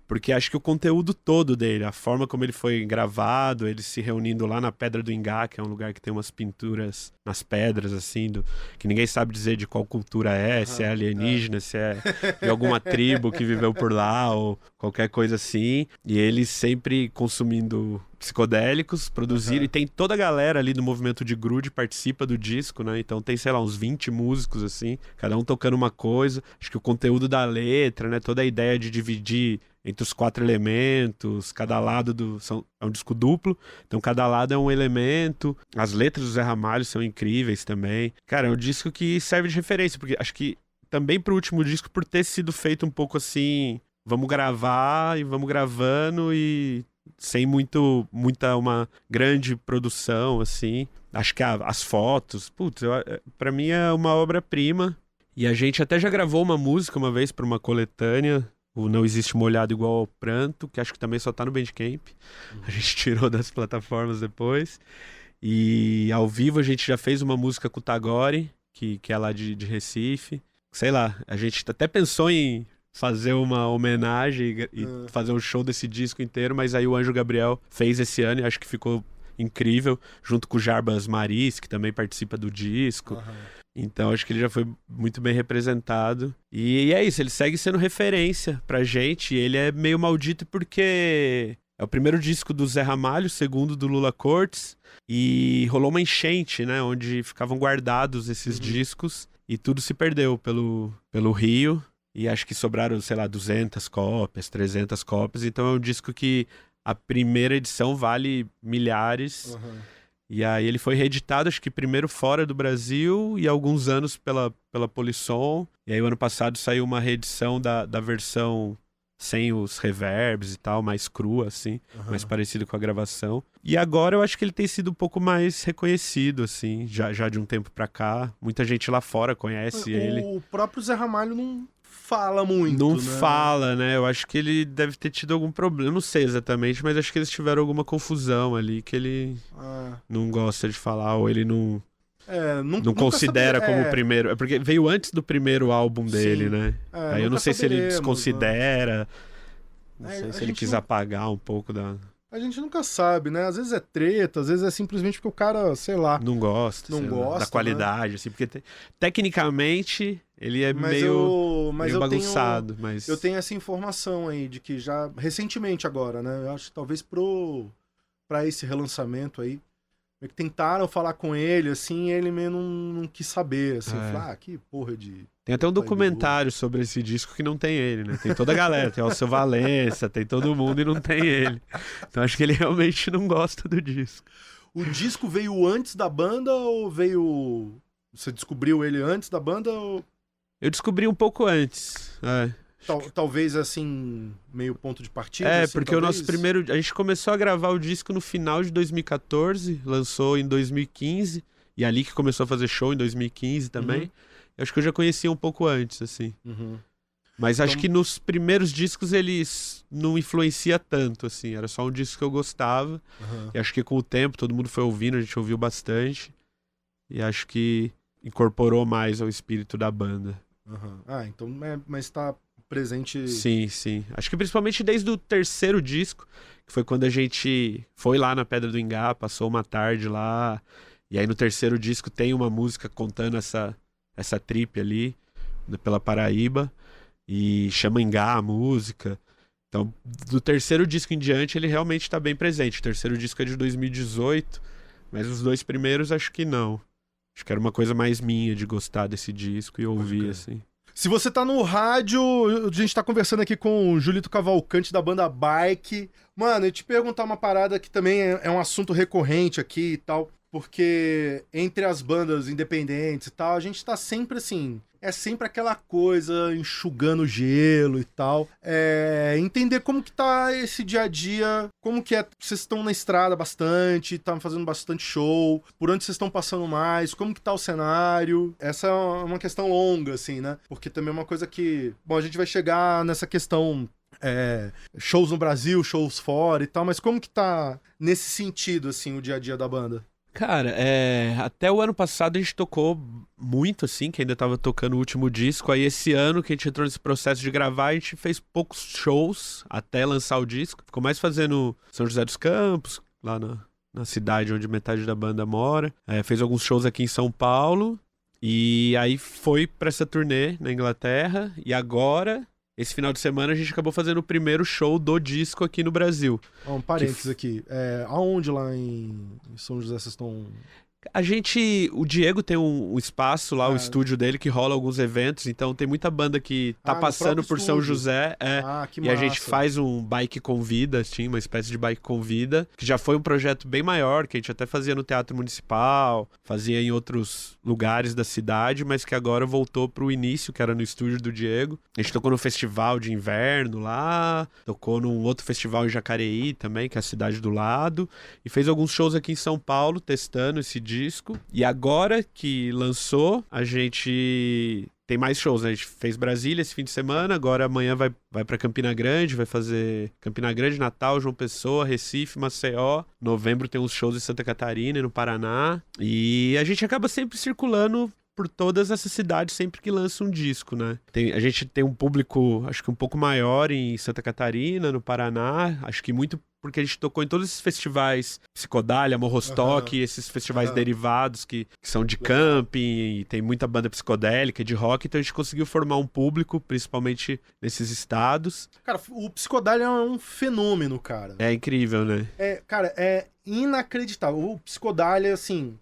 Porque acho que o conteúdo todo dele, a forma como ele foi gravado, ele se reunindo lá na Pedra do Ingá, que é um lugar que tem umas pinturas nas pedras, assim, que ninguém sabe dizer de qual cultura se é alienígena, se é de alguma tribo que viveu por lá, ou qualquer coisa assim. E eles sempre consumindo psicodélicos, produziram, e tem toda a galera ali do movimento de grude participa do disco, né? Então tem, sei lá, uns 20 músicos, assim, cada um tocando uma coisa. Acho que o conteúdo da letra, né? Toda a ideia de dividir entre os 4 elementos, cada lado é um disco duplo, então cada lado é um elemento. As letras do Zé Ramalho são incríveis também. Cara, é um disco que serve de referência, porque acho que também pro último disco, por ter sido feito um pouco assim, vamos gravar e vamos gravando e sem muita uma grande produção, assim. Acho que as fotos, putz, pra mim é uma obra-prima. E a gente até já gravou uma música uma vez pra uma coletânea, o Não Existe Molhado Igual ao Pranto, que acho que também só tá no Bandcamp. A gente tirou das plataformas depois. E ao vivo a gente já fez uma música com o Tagore, que é lá de Recife. Sei lá, a gente até pensou em fazer uma homenagem e fazer um show desse disco inteiro, mas aí o Anjo Gabriel fez esse ano e acho que ficou incrível, junto com o Jarbas Maris, que também participa do disco. Então acho que ele já foi muito bem representado. E é isso, ele segue sendo referência pra gente. E ele é meio maldito porque é o primeiro disco do Zé Ramalho, o segundo do Lula Cortes. E rolou uma enchente, né? Onde ficavam guardados esses discos. E tudo se perdeu pelo Rio. E acho que sobraram, sei lá, 200 cópias, 300 cópias. Então é um disco que a primeira edição vale milhares. E aí ele foi reeditado, acho que primeiro fora do Brasil e alguns anos pela Polisson. E aí o ano passado saiu uma reedição da versão sem os reverbs e tal, mais crua, assim, mais parecido com a gravação. E agora eu acho que ele tem sido um pouco mais reconhecido, assim, já de um tempo pra cá. Muita gente lá fora conhece ele. O próprio Zé Ramalho não fala muito, Não né? fala, né? Eu acho que ele deve ter tido algum problema, não sei exatamente, mas acho que eles tiveram alguma confusão ali, que ele não gosta de falar, ou ele não considera como o primeiro. É porque veio antes do primeiro álbum dele, né? Aí eu não sei se ele desconsidera, não sei se ele quis apagar um pouco da... A gente nunca sabe, né? Às vezes é treta, às vezes é simplesmente porque o cara, sei lá... Não gosta da qualidade, né? Assim, porque tecnicamente ele é meio bagunçado. Mas eu tenho essa informação aí de que já, recentemente agora, né? Eu acho que talvez pra esse relançamento aí, que tentaram falar com ele, assim, e ele meio não quis saber, assim. Falar, que porra de... Tem até um documentário sobre esse disco que não tem ele, né? Tem toda a galera, tem o Alceu Valença, tem todo mundo e não tem ele. Então acho que ele realmente não gosta do disco. O disco veio antes da banda ou veio... Você descobriu ele antes da banda ou... Eu descobri um pouco antes, Talvez, assim, meio ponto de partida? É, assim, porque talvez? o nosso primeiro... A gente começou a gravar o disco no final de 2014, lançou em 2015, e ali que começou a fazer show em 2015 também. Eu acho que eu já conhecia um pouco antes, assim. Mas acho que nos primeiros discos eles não influencia tanto, assim. Era só um disco que eu gostava. E acho que com o tempo todo mundo foi ouvindo, a gente ouviu bastante. E acho que incorporou mais ao espírito da banda. Então, mas tá presente... Sim. Acho que principalmente desde o terceiro disco, que foi quando a gente foi lá na Pedra do Ingá, passou uma tarde lá. E aí no terceiro disco tem uma música contando essa trip ali, pela Paraíba. E chama Ingá a música. Então, do terceiro disco em diante, ele realmente tá bem presente. O terceiro disco é de 2018, mas os dois primeiros acho que não. Acho que era uma coisa mais minha de gostar desse disco e ouvir, assim. Se você tá no rádio, a gente tá conversando aqui com o Julito Cavalcante da banda Bike. Mano, eu te perguntar uma parada que também é um assunto recorrente aqui e tal, porque entre as bandas independentes e tal, a gente tá sempre assim... É sempre aquela coisa, enxugando gelo e tal. Entender como que tá esse dia a dia, como que é... Vocês estão na estrada bastante, estão fazendo bastante show, por onde vocês estão passando mais, como que tá o cenário. Essa é uma questão longa, assim, né? Porque também é uma coisa que... Bom, a gente vai chegar nessa questão... shows no Brasil, shows fora e tal, mas como que tá nesse sentido, assim, o dia a dia da banda? Cara, até o ano passado a gente tocou muito, assim, que ainda tava tocando o último disco. Aí esse ano que a gente entrou nesse processo de gravar, a gente fez poucos shows até lançar o disco. Ficou mais fazendo São José dos Campos, lá na cidade onde metade da banda mora. Fez alguns shows aqui em São Paulo. E aí foi pra essa turnê na Inglaterra. E agora... Esse final de semana a gente acabou fazendo o primeiro show do disco aqui no Brasil. Um parênteses aqui. Aonde lá em São José vocês estão... O Diego tem um espaço lá, o estúdio dele, que rola alguns eventos, então tem muita banda que tá passando por São José, que e massa. a gente faz um bike convida, assim, uma espécie de bike convida, que já foi um projeto bem maior, que a gente até fazia no Teatro Municipal, fazia em outros lugares da cidade, mas que agora voltou pro início, que era no estúdio do Diego. A gente tocou no festival de inverno lá, tocou num outro festival em Jacareí também, que é a cidade do lado, e fez alguns shows aqui em São Paulo, testando esse disco disco. E agora que lançou, a gente tem mais shows, né? A gente fez Brasília esse fim de semana, agora amanhã vai pra Campina Grande, vai fazer Campina Grande, Natal, João Pessoa, Recife, Maceió. Novembro tem uns shows em Santa Catarina e no Paraná. E a gente acaba sempre circulando por todas essas cidades sempre que lança um disco, né? A gente tem um público, acho que um pouco maior em Santa Catarina, no Paraná, acho que muito porque a gente tocou em todos esses festivais, Psicodália, Morrostock, esses festivais derivados que são de camping, e tem muita banda psicodélica, de rock, então a gente conseguiu formar um público, principalmente nesses estados. Cara, o Psicodália é um fenômeno, cara. É incrível, né? Cara, é inacreditável. O Psicodália, assim...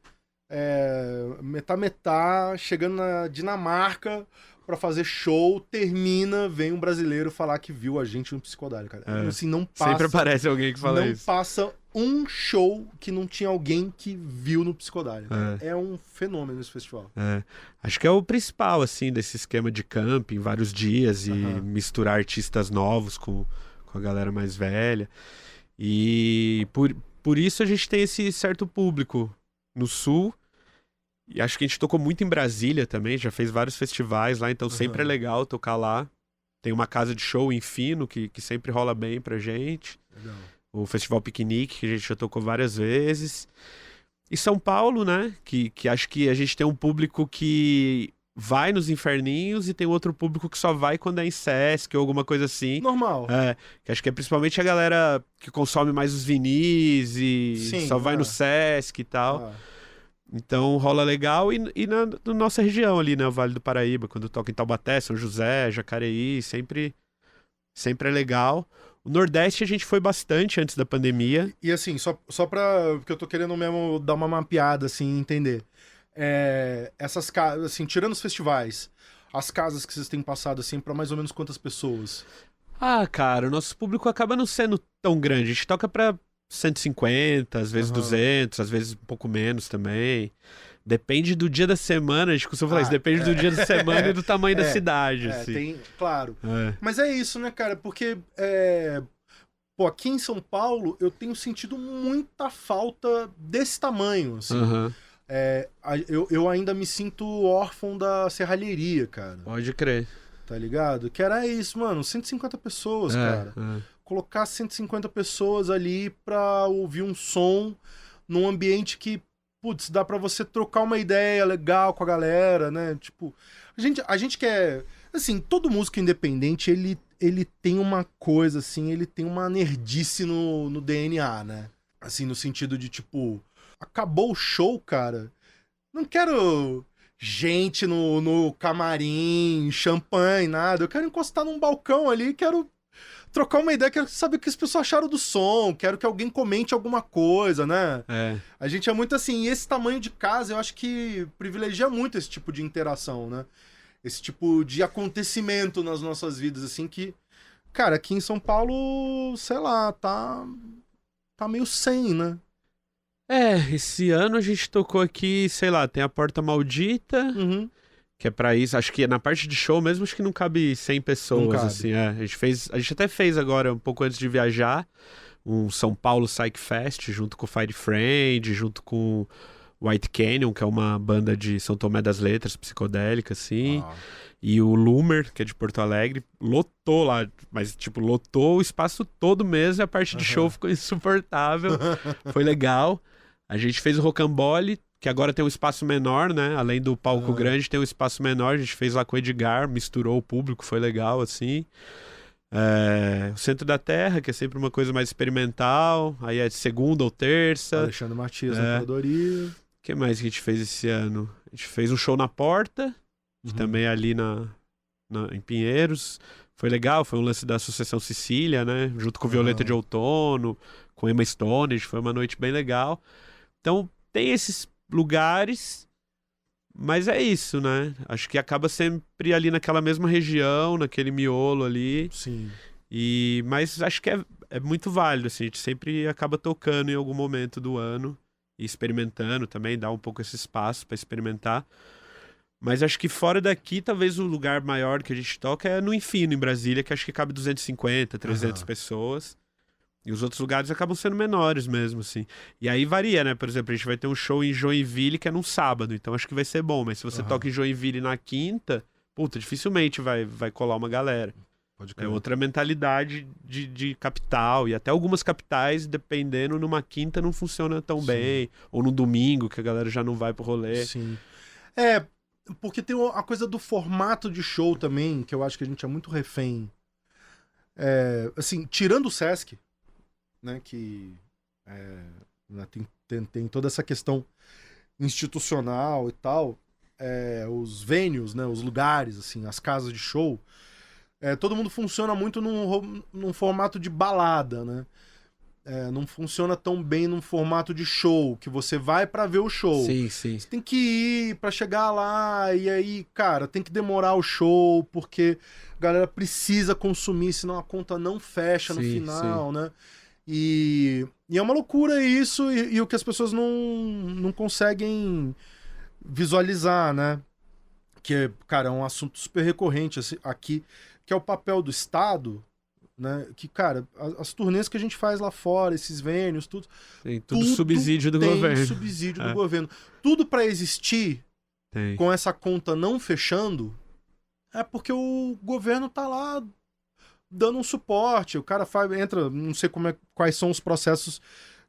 metá, chegando na Dinamarca pra fazer show, termina, vem um brasileiro falar que viu a gente no Psicodália, cara. Assim, não passa... Sempre aparece alguém que fala isso. Não passa um show que não tinha alguém que viu no Psicodália. É um fenômeno esse festival. Acho que é o principal, assim, desse esquema de camping, vários dias, e misturar artistas novos com a galera mais velha. E por isso a gente tem esse certo público no Sul. E acho que a gente tocou muito em Brasília também, já fez vários festivais lá, então sempre é legal tocar lá. Tem uma casa de show em Fino, que sempre rola bem pra gente. Legal. O Festival Piquenique, que a gente já tocou várias vezes. E São Paulo, né, que acho que a gente tem um público que vai nos inferninhos e tem outro público que só vai quando é em Sesc ou alguma coisa assim. Normal. Que acho que é principalmente a galera que consome mais os vinis e só vai no Sesc e tal. Então rola legal, e na nossa região ali, né, o Vale do Paraíba, quando toca em Taubaté, São José, Jacareí, sempre é legal. O Nordeste a gente foi bastante antes da pandemia. E assim, só pra... porque eu tô querendo mesmo dar uma mapeada, assim, entender. Essas casas, assim, tirando os festivais, as casas que vocês têm passado, assim, pra mais ou menos quantas pessoas? Cara, o nosso público acaba não sendo tão grande. A gente toca pra 150, às vezes 200, às vezes um pouco menos também. Depende do dia da semana, a gente costuma falar isso, depende do dia da semana e do tamanho da cidade. Assim. Claro. Mas é isso, né, cara? Porque, aqui em São Paulo, eu tenho sentido muita falta desse tamanho, assim. Eu ainda me sinto órfão da serralheria, cara. Pode crer. Tá ligado? Que era isso, mano, 150 pessoas, cara. Colocar 150 pessoas ali pra ouvir um som num ambiente que, putz, dá pra você trocar uma ideia legal com a galera, né? Tipo, a gente quer... Assim, todo músico independente, ele tem uma coisa, assim, ele tem uma nerdice no DNA, né? Assim, no sentido de, tipo, acabou o show, cara, não quero gente no camarim, champanhe, nada. Eu quero encostar num balcão ali, quero trocar uma ideia, quero saber o que as pessoas acharam do som, quero que alguém comente alguma coisa, né? A gente é muito assim, e esse tamanho de casa eu acho que privilegia muito esse tipo de interação, né? Esse tipo de acontecimento nas nossas vidas, assim, que, cara, aqui em São Paulo, sei lá, tá meio sem, né? Esse ano a gente tocou aqui, sei lá, tem a Porta Maldita, que é pra isso, acho que na parte de show mesmo, acho que não cabe 100 pessoas, não cabe. Assim, a gente até fez agora, um pouco antes de viajar, um São Paulo Psych Fest, junto com o Fire Friend, junto com White Canyon, que é uma banda de São Tomé das Letras, psicodélica, assim, e o Lumer, que é de Porto Alegre, lotou lá, mas, tipo, lotou o espaço todo mesmo, e a parte de show ficou insuportável, foi legal. A gente fez o Rocambole, que agora tem um espaço menor, né? Além do palco grande, tem um espaço menor. A gente fez lá com o Edgar, misturou o público, foi legal, assim. O Centro da Terra, que é sempre uma coisa mais experimental. Aí é de segunda ou terça. Alexandre Matias na curadoria. O que mais que a gente fez esse ano? A gente fez um show na Porta, que também é ali em Pinheiros. Foi legal, foi um lance da Associação Sicília, né? Junto com Violeta de Outono, com Emma Stone. Foi uma noite bem legal. Então, tem esses lugares, mas é isso, né? Acho que acaba sempre ali naquela mesma região, naquele miolo ali. Sim. Mas acho que é muito válido, assim. A gente sempre acaba tocando em algum momento do ano e experimentando também, dá um pouco esse espaço para experimentar. Mas acho que fora daqui, talvez o lugar maior que a gente toca é no Infino, em Brasília, que acho que cabe 250, 300 pessoas. E os outros lugares acabam sendo menores mesmo, assim. E aí varia, né? Por exemplo, a gente vai ter um show em Joinville que é num sábado, então acho que vai ser bom. Mas se você toca em Joinville na quinta, puta, dificilmente vai colar uma galera. Pode É crer. outra mentalidade de capital. E até algumas capitais, dependendo, numa quinta não funciona tão Sim. bem. Ou no domingo, que a galera já não vai pro rolê. Sim. Porque tem a coisa do formato de show também, que eu acho que a gente é muito refém. Assim, tirando o Sesc, né, que né, tem toda essa questão institucional e tal, os venues, né, os lugares, assim, as casas de show, todo mundo funciona muito num formato de balada, né? Não funciona tão bem num formato de show, que você vai pra ver o show. Sim, sim. Você tem que ir pra chegar lá, e aí, cara, tem que demorar o show, porque a galera precisa consumir, senão a conta não fecha no Sim, final, né? E é uma loucura isso, e o que as pessoas não conseguem visualizar, né? Que, cara, é um assunto super recorrente assim, aqui, que é o papel do Estado, né? Que, cara, as turnês que a gente faz lá fora, esses venues, tudo Tem tudo subsídio do tem governo. subsídio do governo. Tudo pra existir Tem. com essa conta não fechando é porque o governo tá lá dando um suporte. O cara entra, não sei quais são os processos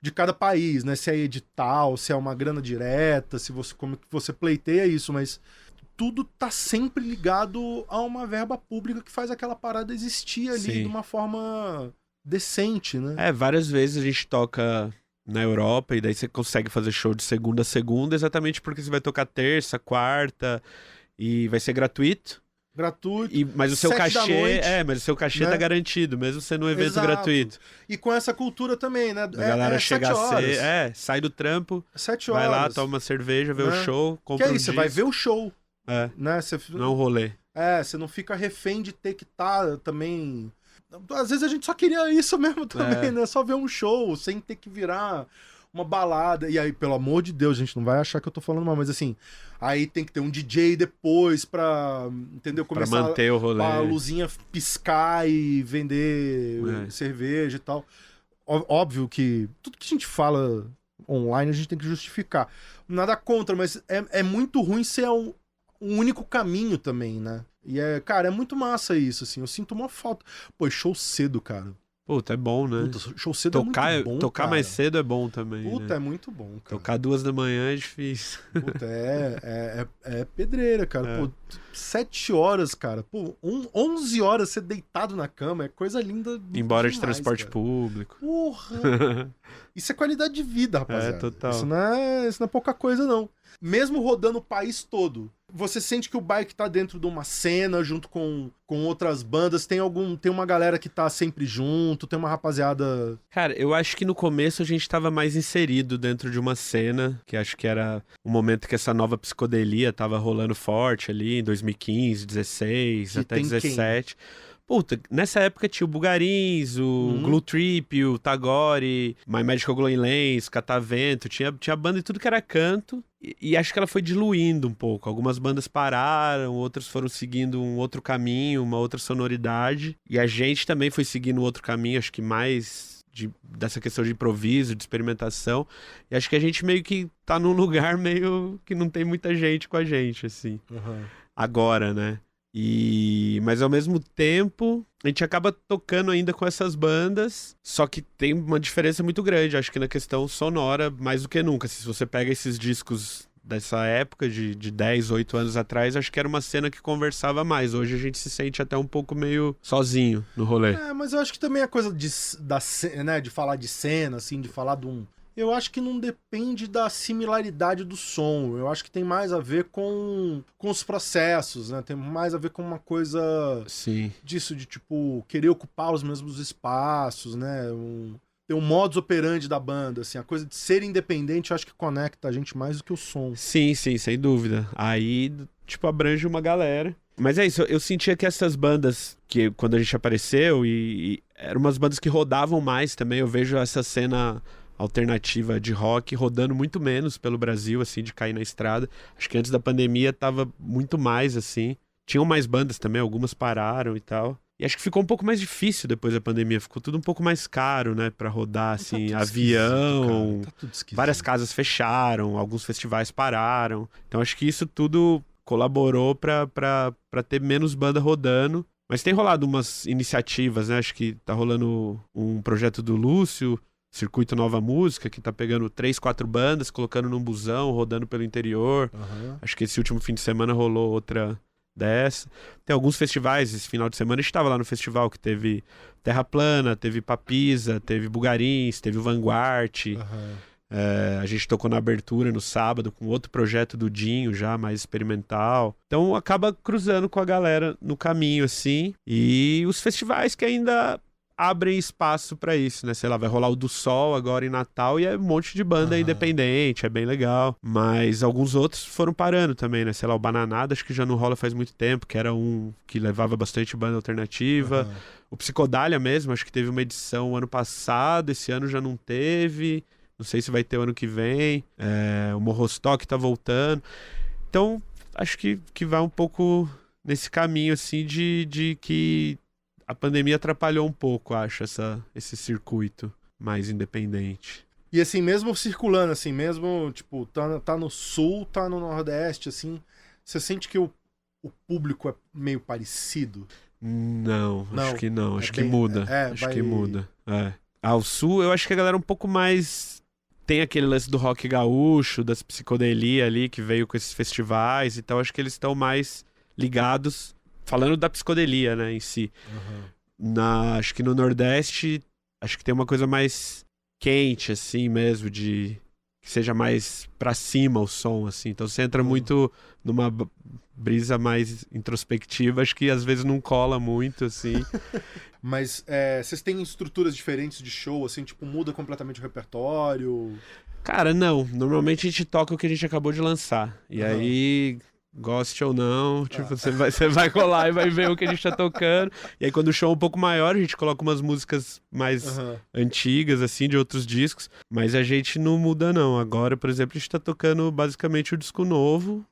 de cada país, né? Se é edital, se é uma grana direta, como que você pleiteia isso, mas tudo tá sempre ligado a uma verba pública que faz aquela parada existir ali Sim. de uma forma decente, né? Várias vezes a gente toca na Europa e daí você consegue fazer show de segunda a segunda, exatamente porque você vai tocar terça, quarta e vai ser gratuito. Gratuito. Mas o seu 7 da cachê, noite, mas o seu cachê né? tá garantido, mesmo sendo um evento Exato. gratuito. E com essa cultura também, né? A galera chega 7 a horas. ser, sai do trampo, 7 horas. vai lá, toma uma cerveja, vê o Né? show, Que compra é um isso, você vai ver o show, né? não é um rolê. Você não fica refém de ter que estar também... Às vezes a gente só queria isso mesmo também, né? Só ver um show, sem ter que virar uma balada. E aí, pelo amor de Deus, gente, não vai achar que eu tô falando mal, mas assim, aí tem que ter um DJ depois pra, entendeu? Pra Começar manter o rolê. a luzinha piscar e vender cerveja e tal. Óbvio que tudo que a gente fala online a gente tem que justificar. Nada contra, mas é muito ruim ser um único caminho também, né? E cara, é muito massa isso, assim. Eu sinto uma falta. Pô, show cedo, cara. Puta, é bom, né? Puta, show cedo é muito bom, tocar cara. mais cedo é bom também. Puta, né? é muito bom, cara. Tocar 2 da manhã é difícil. Puta, é pedreira, cara. Pô, 7 horas, cara. Pô, 11 horas você deitado na cama é coisa linda. Embora de demais, transporte cara. público. Porra! Isso é qualidade de vida, rapaziada. Total. Isso não é pouca coisa, não. Mesmo rodando o país todo, você sente que o bike tá dentro de uma cena, junto com outras bandas, tem uma galera que tá sempre junto, tem uma rapaziada... Cara, eu acho que no começo a gente tava mais inserido dentro de uma cena, que acho que era um momento que essa nova psicodelia tava rolando forte ali, em 2015, 16, Que até tem 17. Puta, nessa época tinha o Bugarins, o Glue Trip, o Tagore, My Magical Glowing Lens, Catavento, tinha banda de tudo que era canto, e acho que ela foi diluindo um pouco. Algumas bandas pararam, outras foram seguindo um outro caminho, uma outra sonoridade, e a gente também foi seguindo outro caminho, acho que mais dessa questão de improviso, de experimentação, e acho que a gente meio que tá num lugar meio que não tem muita gente com a gente, assim, agora, né? Mas ao mesmo tempo, a gente acaba tocando ainda com essas bandas, só que tem uma diferença muito grande, acho que na questão sonora, mais do que nunca. Se você pega esses discos dessa época, de 10, 8 anos atrás, acho que era uma cena que conversava mais. Hoje a gente se sente até um pouco meio sozinho no rolê. Mas eu acho que também a coisa né, de falar de cena, assim, de falar de um... Eu acho que não depende da similaridade do som. Eu acho que tem mais a ver com os processos, né? Tem mais a ver com uma coisa disso, de tipo, querer ocupar os mesmos espaços, né? Tem um modus operandi da banda, assim. A coisa de ser independente, eu acho que conecta a gente mais do que o som. Sim, sem dúvida. Aí, tipo, abrange uma galera. Mas é isso, eu sentia que essas bandas, que quando a gente apareceu, e eram umas bandas que rodavam mais também. Eu vejo essa cena alternativa de rock rodando muito menos pelo Brasil, assim, de cair na estrada. Acho que antes da pandemia tava muito mais, assim. Tinham mais bandas também, algumas pararam e tal. E acho que ficou um pouco mais difícil depois da pandemia. Ficou tudo um pouco mais caro, né? Pra rodar, assim, avião. Tá tudo esquisito. Várias casas fecharam, alguns festivais pararam. Então acho que isso tudo colaborou pra ter menos banda rodando. Mas tem rolado umas iniciativas, né? Acho que tá rolando um projeto do Lúcio, Circuito Nova Música, que tá pegando 3, 4 bandas, colocando num busão, rodando pelo interior. Uhum. Acho que esse último fim de semana rolou outra dessa. Tem alguns festivais, esse final de semana a gente estava lá no festival que teve Terra Plana, teve Papisa, teve Bugarins, teve o Vanguard. Uhum. A gente tocou na abertura no sábado com outro projeto do Dinho já, mais experimental. Então acaba cruzando com a galera no caminho, assim. E os festivais que ainda abrem espaço pra isso, né? Sei lá, vai rolar o do Sol agora em Natal e é um monte de banda independente, é bem legal. Mas alguns outros foram parando também, né? Sei lá, o Bananada acho que já não rola faz muito tempo, que era um que levava bastante banda alternativa. O Psicodália mesmo, acho que teve uma edição ano passado, esse ano já não teve. Não sei se vai ter o ano que vem. O Morrostock tá voltando. Então, acho que vai um pouco nesse caminho, assim, de que a pandemia atrapalhou um pouco, acho, esse circuito mais independente. E assim, mesmo circulando, assim, mesmo, tipo, tá no sul, tá no nordeste, assim, você sente que o público é meio parecido? Não, acho que não. Acho que bem, muda. Acho que muda. Ao sul, eu acho que a galera é um pouco mais... Tem aquele lance do rock gaúcho, das psicodelia ali, que veio com esses festivais e tal. Acho que eles estão mais ligados... Falando da psicodelia, né, em si. Acho que no Nordeste, acho que tem uma coisa mais quente, assim mesmo, de que seja mais pra cima o som, assim. Então você entra muito numa brisa mais introspectiva, acho que às vezes não cola muito, assim. Mas vocês têm estruturas diferentes de show, assim, tipo, muda completamente o repertório? Cara, não. Normalmente a gente toca o que a gente acabou de lançar. E aí... Goste ou não, tipo, você vai colar e vai ver o que a gente tá tocando. E aí quando o show é um pouco maior, a gente coloca umas músicas mais antigas, assim, de outros discos. Mas a gente não muda, não. Agora, por exemplo, a gente tá tocando basicamente o disco novo.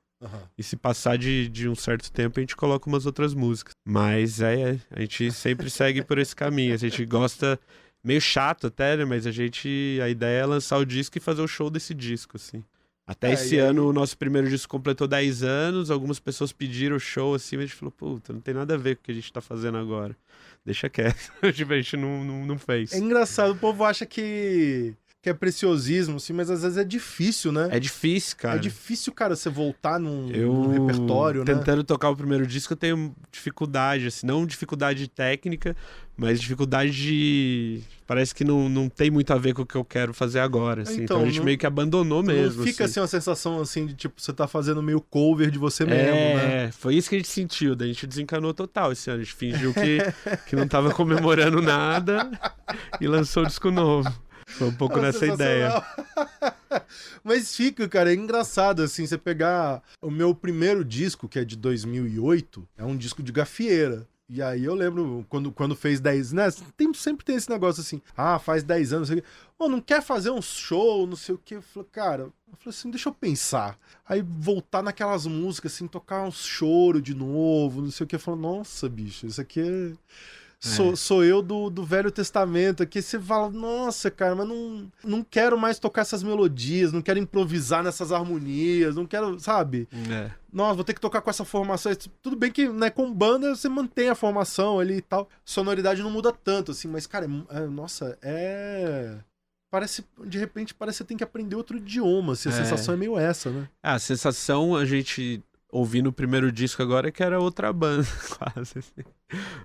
E se passar de um certo tempo, a gente coloca umas outras músicas. Mas a gente sempre segue por esse caminho. A gente gosta... Meio chato até, né? Mas a ideia é lançar o disco e fazer o show desse disco, assim. Até esse ano, o nosso primeiro disco completou 10 anos, algumas pessoas pediram o show assim, mas a gente falou, puta, não tem nada a ver com o que a gente tá fazendo agora. Deixa quieto. A gente não fez. É engraçado, o povo acha que é preciosismo, assim, mas às vezes é difícil, né? É difícil, cara. É difícil, cara, você voltar num repertório, né? Tentando tocar o primeiro disco, eu tenho dificuldade, assim, não dificuldade técnica, mas dificuldade de... Parece que não tem muito a ver com o que eu quero fazer agora, assim. Então a gente meio que abandonou mesmo. Não fica assim uma sensação, assim, de tipo, você tá fazendo meio cover de você mesmo, né? Foi isso que a gente sentiu, daí a gente desencanou total esse ano. A gente fingiu que não tava comemorando nada e lançou o disco novo. Foi um pouco nessa ideia. Mas fica, cara, é engraçado, assim, você pegar o meu primeiro disco, que é de 2008, é um disco de gafieira. E aí eu lembro, quando fez 10, né? Sempre tem esse negócio assim, faz 10 anos, não sei o quê. Não quer fazer um show, não sei o quê. Eu falei assim, deixa eu pensar. Aí voltar naquelas músicas, assim, tocar um choro de novo, não sei o quê. Eu falei, nossa, bicho, isso aqui é... Sou eu do Velho Testamento aqui. Você fala, nossa, cara, mas não quero mais tocar essas melodias, não quero improvisar nessas harmonias, não quero, sabe? Nossa, vou ter que tocar com essa formação. Tudo bem que, né, com banda você mantém a formação ali e tal. Sonoridade não muda tanto, assim, mas, cara, parece, de repente, parece que você tem que aprender outro idioma, assim, a sensação é meio essa, né? A sensação, a gente... ouvindo o primeiro disco agora que era outra banda, quase assim.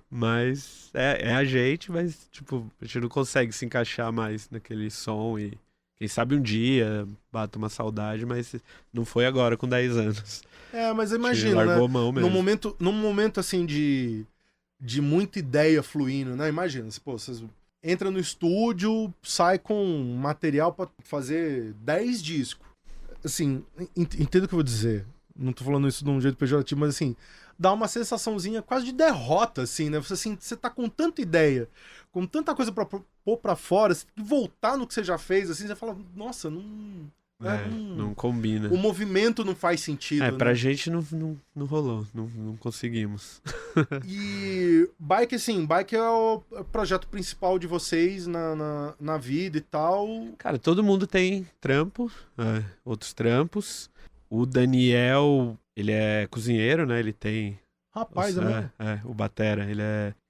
Mas é a gente, mas tipo, a gente não consegue se encaixar mais naquele som e quem sabe um dia bata uma saudade, mas não foi agora com 10 anos. Mas imagina, largou né? a mão mesmo. Num momento assim de muita ideia fluindo, né? Imagina, você entra no estúdio, sai com material pra fazer 10 discos. Assim, entendo o que eu vou dizer. Não tô falando isso de um jeito pejorativo, mas assim, dá uma sensaçãozinha quase de derrota, assim, né? Você tá com tanta ideia, com tanta coisa pra pôr pra fora, você tem que voltar no que você já fez, assim, você fala, nossa, Não combina. O movimento não faz sentido, né? Pra gente não rolou, não conseguimos. E bike, assim, bike é o projeto principal de vocês na vida e tal. Cara, todo mundo tem trampo, outros trampos. O Daniel, ele é cozinheiro, né? Ele tem... Rapaz, é mesmo? O Batera.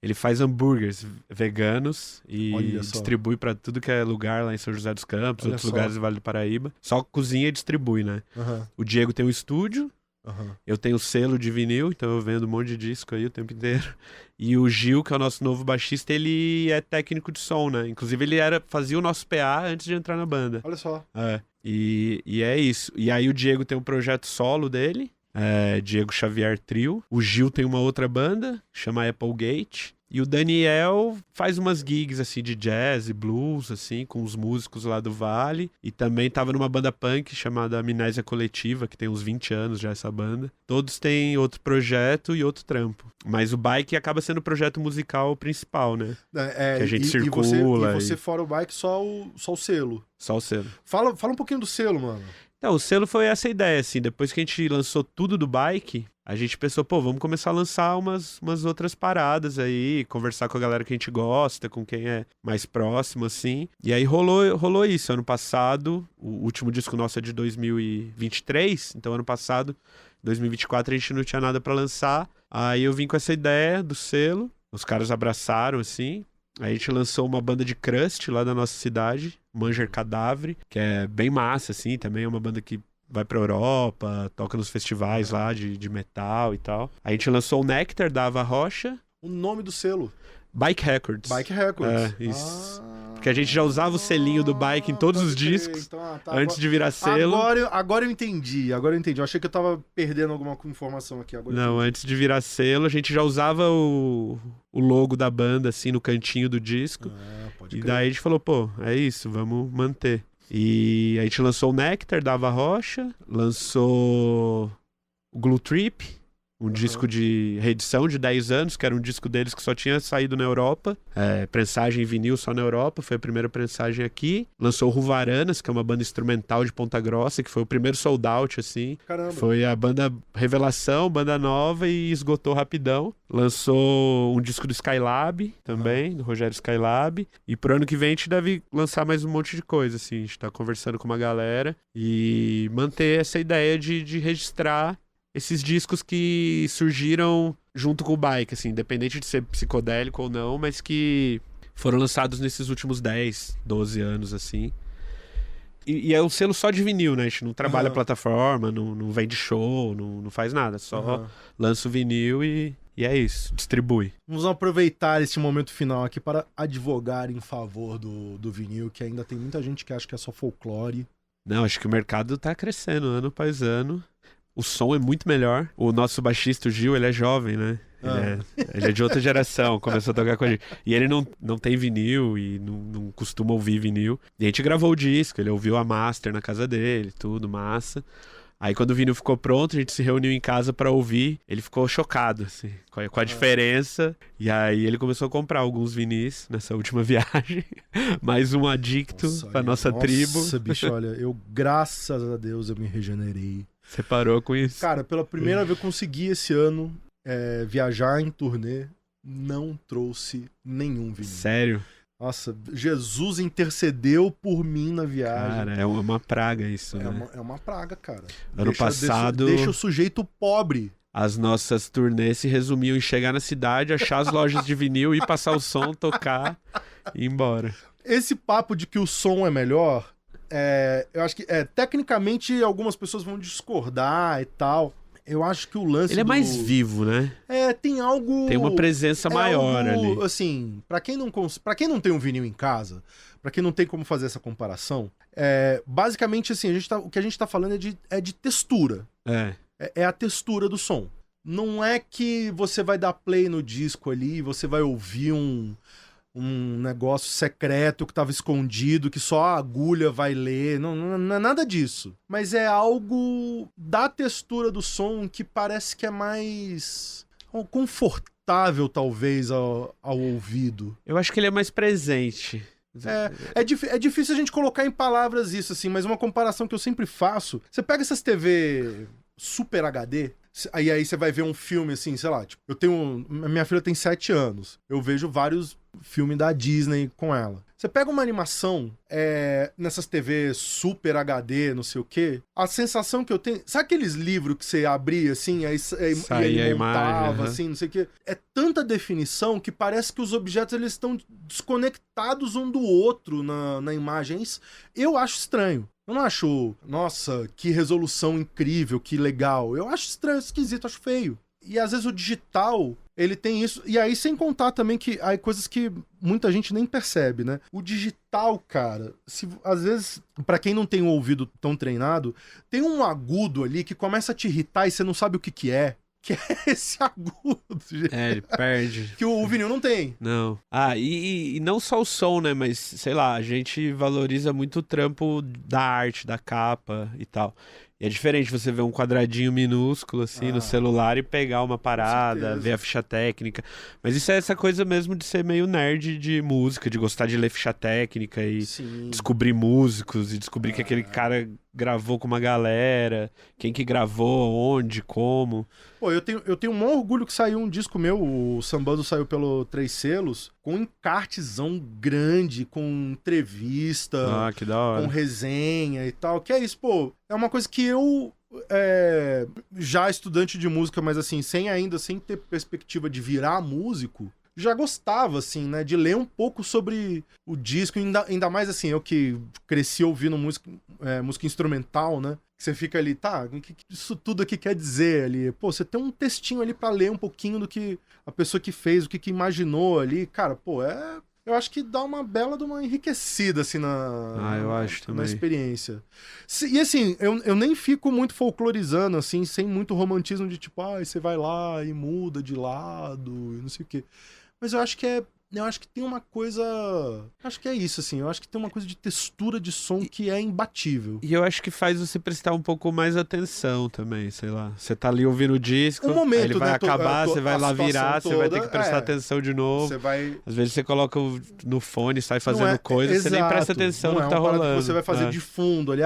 Ele faz hambúrgueres veganos e Olha só. distribui pra tudo que é lugar lá em São José dos Campos, Olha outros só. lugares do Vale do Paraíba. Só cozinha e distribui, né? Aham, O Diego tem um estúdio, aham. eu tenho selo de vinil, então eu vendo um monte de disco aí o tempo inteiro. E o Gil, que é o nosso novo baixista, ele é técnico de som, né? Inclusive ele fazia o nosso PA antes de entrar na banda. Olha só. E é isso. E aí o Diego tem um projeto solo dele, Diego Xavier Trio. O Gil tem uma outra banda, chama Applegate. E o Daniel faz umas gigs, assim, de jazz e blues, assim, com os músicos lá do Vale. E também tava numa banda punk chamada Amnésia Coletiva, que tem uns 20 anos já essa banda. Todos têm outro projeto e outro trampo. Mas o bike acaba sendo o projeto musical principal, né? Que a gente circula. E você fora o bike, só o selo. Só o selo. Fala um pouquinho do selo, mano. Então, o selo foi essa ideia, assim. Depois que a gente lançou tudo do bike, a gente pensou, vamos começar a lançar umas outras paradas aí, conversar com a galera que a gente gosta, com quem é mais próximo, assim. E aí rolou isso. Ano passado, o último disco nosso é de 2023, então ano passado, 2024, a gente não tinha nada pra lançar. Aí eu vim com essa ideia do selo, os caras abraçaram, assim. Aí a gente lançou uma banda de crust lá da nossa cidade, Manger Cadáver, que é bem massa, assim, também é uma banda que vai pra Europa, toca nos festivais lá de metal e tal. Aí a gente lançou o Nectar, da Ava Rocha. O nome do selo. Bike Records. Bike Records. Isso. Porque a gente já usava o selinho do bike em todos os discos, então, antes de virar selo. Agora eu entendi. Eu achei que eu tava perdendo alguma informação aqui. Não, antes de virar selo, a gente já usava o logo da banda, assim, no cantinho do disco. Pode E crer. daí a gente falou, é isso, vamos manter. E a gente lançou o Nectar, da Ava Rocha, lançou o Glue Trip, um disco de reedição de 10 anos, que era um disco deles que só tinha saído na Europa. Prensagem em vinil só na Europa, foi a primeira prensagem aqui. Lançou o Ruvaranas, que é uma banda instrumental de Ponta Grossa, que foi o primeiro sold out, assim. Caramba. Foi a banda revelação, banda nova e esgotou rapidão. Lançou um disco do Skylab também, do Rogério Skylab. E pro ano que vem a gente deve lançar mais um monte de coisa, assim. A gente tá conversando com uma galera e manter essa ideia de registrar esses discos que surgiram junto com o bike, assim, independente de ser psicodélico ou não, mas que foram lançados nesses últimos 10, 12 anos, assim. E é um selo só de vinil, né? A gente não trabalha plataforma, não vende show, não faz nada. Só lança o vinil e é isso, distribui. Vamos aproveitar esse momento final aqui para advogar em favor do vinil, que ainda tem muita gente que acha que é só folclore. Não, acho que o mercado tá crescendo ano após ano. O som é muito melhor. O nosso baixista, o Gil, ele é jovem, né? Ele é de outra geração, começou a tocar com a gente. E ele não tem vinil e não costuma ouvir vinil. E a gente gravou o disco, ele ouviu a master na casa dele, tudo, massa. Aí quando o vinil ficou pronto, a gente se reuniu em casa pra ouvir. Ele ficou chocado, assim, com a diferença. E aí ele começou a comprar alguns vinis nessa última viagem. Mais um adicto pra nossa tribo. Nossa, bicho, olha, graças a Deus, eu me regenerei. Você parou com isso? Cara, pela primeira vez eu consegui esse ano viajar em turnê, não trouxe nenhum vinil. Sério? Nossa, Jesus intercedeu por mim na viagem. Cara, é uma praga isso, né? É uma praga, cara. Ano passado... Deixa o sujeito pobre. As nossas turnês se resumiam em chegar na cidade, achar as lojas de vinil, ir passar o som, tocar e ir embora. Esse papo de que o som é melhor... eu acho que tecnicamente algumas pessoas vão discordar e tal. Eu acho que o lance Ele é mais vivo, né? Tem algo... Tem uma presença maior ali. Assim, pra quem não tem um vinil em casa, pra quem não tem como fazer essa comparação, basicamente assim, o que a gente tá falando é de textura. É a textura do som. Não é que você vai dar play no disco ali e você vai ouvir um negócio secreto que estava escondido, que só a agulha vai ler. Não é nada disso. Mas é algo da textura do som que parece que é mais confortável, talvez, ao ouvido. Eu acho que ele é mais presente. É difícil a gente colocar em palavras isso, assim, mas uma comparação que eu sempre faço, você pega essas TV Super HD, aí você vai ver um filme assim, sei lá, tipo, minha filha tem 7 anos, eu vejo vários filmes da Disney com ela. Você pega uma animação nessas TV Super HD, não sei o quê, a sensação que eu tenho... Sabe aqueles livros que você abria, assim, aí ele montava, imagem, assim, não sei o quê? É tanta definição que parece que os objetos eles estão desconectados um do outro na imagem. Eu acho estranho. Eu não acho, nossa, que resolução incrível, que legal. Eu acho estranho, esquisito, acho feio. E às vezes o digital, ele tem isso. E aí, sem contar também que há coisas que muita gente nem percebe, né? O digital, cara, às vezes, pra quem não tem o ouvido tão treinado, tem um agudo ali que começa a te irritar e você não sabe o que é. Que é esse agudo. Ele perde. Que o vinil não tem. Não. E não só o som, né? Mas, sei lá, a gente valoriza muito o trampo da arte, da capa e tal. E é diferente você ver um quadradinho minúsculo, assim, no celular e pegar uma parada, ver a ficha técnica. Mas isso é essa coisa mesmo de ser meio nerd de música, de gostar de ler ficha técnica e descobrir músicos e descobrir que aquele cara gravou com uma galera, quem que gravou, onde, como. Pô, eu tenho um maior orgulho que saiu um disco meu, o Sambando saiu pelo 3 Selos, com um encartezão grande, com entrevista, que da hora. Com resenha e tal. Que é isso, pô, é uma coisa que eu, já estudante de música, mas assim, sem ter perspectiva de virar músico, já gostava, assim, né, de ler um pouco sobre o disco, ainda mais assim, eu que cresci ouvindo música instrumental, né, que você fica ali, tá, o que isso tudo aqui quer dizer ali? Pô, você tem um textinho ali pra ler um pouquinho do que a pessoa que fez, o que imaginou ali, cara, pô, eu acho que dá uma bela de uma enriquecida, assim, eu acho também. Na experiência. E assim, eu nem fico muito folclorizando, assim, sem muito romantismo de tipo, você vai lá e muda de lado e não sei o quê. Mas eu acho que tem uma coisa... Acho que é isso, assim. Eu acho que tem uma coisa de textura de som que é imbatível. E eu acho que faz você prestar um pouco mais atenção também, sei lá. Você tá ali ouvindo o disco, momento, aí ele vai acabar, você vai lá virar, toda, você vai ter que prestar atenção de novo. Você vai... Às vezes você coloca no fone, sai fazendo coisa, você nem presta atenção no que tá rolando. Que você vai fazer de fundo ali,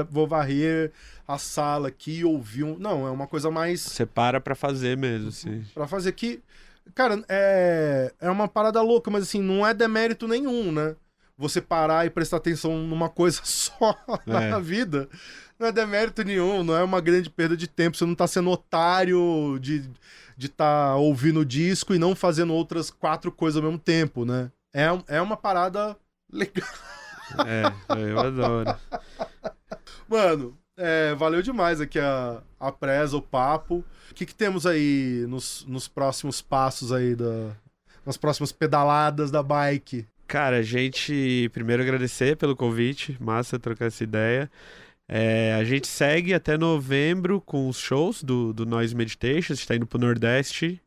vou varrer a sala aqui e ouvir Não, é uma coisa mais... Você para pra fazer mesmo, assim. Pra fazer que... Cara, é uma parada louca, mas assim, não é demérito nenhum, né? Você parar e prestar atenção numa coisa só na vida, não é demérito nenhum, não é uma grande perda de tempo, você não tá sendo otário de tá ouvindo o disco e não fazendo outras 4 coisas ao mesmo tempo, né? É uma parada legal. Eu adoro. Mano, valeu demais aqui a presa, o papo. O que temos aí nos próximos passos aí, nas próximas pedaladas da bike? Cara, a gente primeiro agradecer pelo convite, massa trocar essa ideia. A gente segue até novembro com os shows do Noise Meditation, a gente tá indo pro Nordeste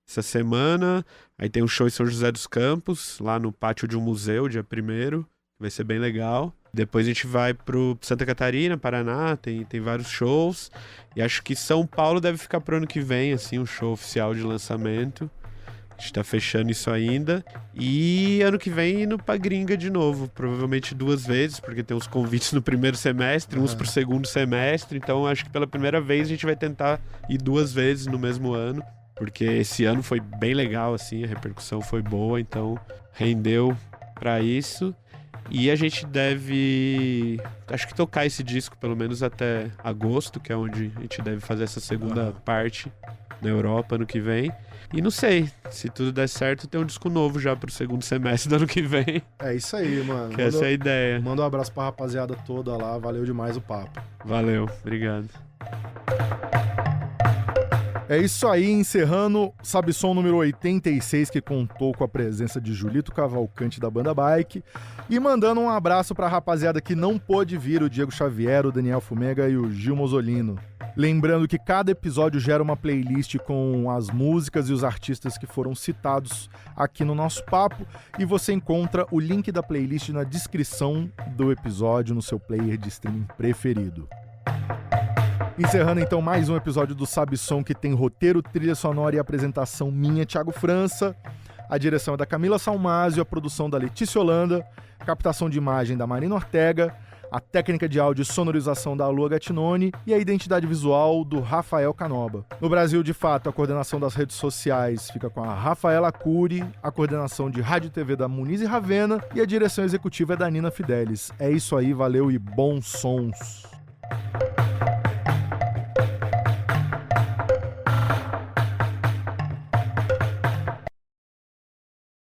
essa semana, aí tem um show em São José dos Campos, lá no pátio de um museu, dia 1º, vai ser bem legal. Depois a gente vai pro Santa Catarina, Paraná, tem vários shows. E acho que São Paulo deve ficar pro ano que vem, assim, um show oficial de lançamento. A gente tá fechando isso ainda. E ano que vem indo pra gringa de novo, provavelmente 2 vezes, porque tem uns convites no primeiro semestre, uns pro segundo semestre. Então acho que pela primeira vez a gente vai tentar ir 2 vezes no mesmo ano. Porque esse ano foi bem legal, assim, a repercussão foi boa, então rendeu pra isso. E a gente deve, acho que tocar esse disco pelo menos até agosto, que é onde a gente deve fazer essa segunda parte na Europa ano que vem. E não sei, se tudo der certo, tem um disco novo já pro segundo semestre do ano que vem. É isso aí, mano. Que essa é a ideia. Manda um abraço pra rapaziada toda lá, valeu demais o papo. Valeu, obrigado. É isso aí, encerrando Sabe Som número 86, que contou com a presença de Julito Cavalcante da banda Bike, e mandando um abraço pra rapaziada que não pôde vir, o Diego Xavier, o Daniel Fumega e o Gil Mosolino. Lembrando que cada episódio gera uma playlist com as músicas e os artistas que foram citados aqui no nosso papo, e você encontra o link da playlist na descrição do episódio no seu player de streaming preferido. Encerrando então mais um episódio do Sabe Som, que tem roteiro, trilha sonora e apresentação minha, Thiago França. A direção é da Camila Salmásio, a produção da Letícia Holanda, captação de imagem da Marina Ortega, a técnica de áudio e sonorização da Lua Gattinone e a identidade visual do Rafael Canoba. No Brasil, de fato, a coordenação das redes sociais fica com a Rafaela Cury, a coordenação de rádio e TV da Muniz e Ravena e a direção executiva é da Nina Fidelis. É isso aí, valeu e bons sons!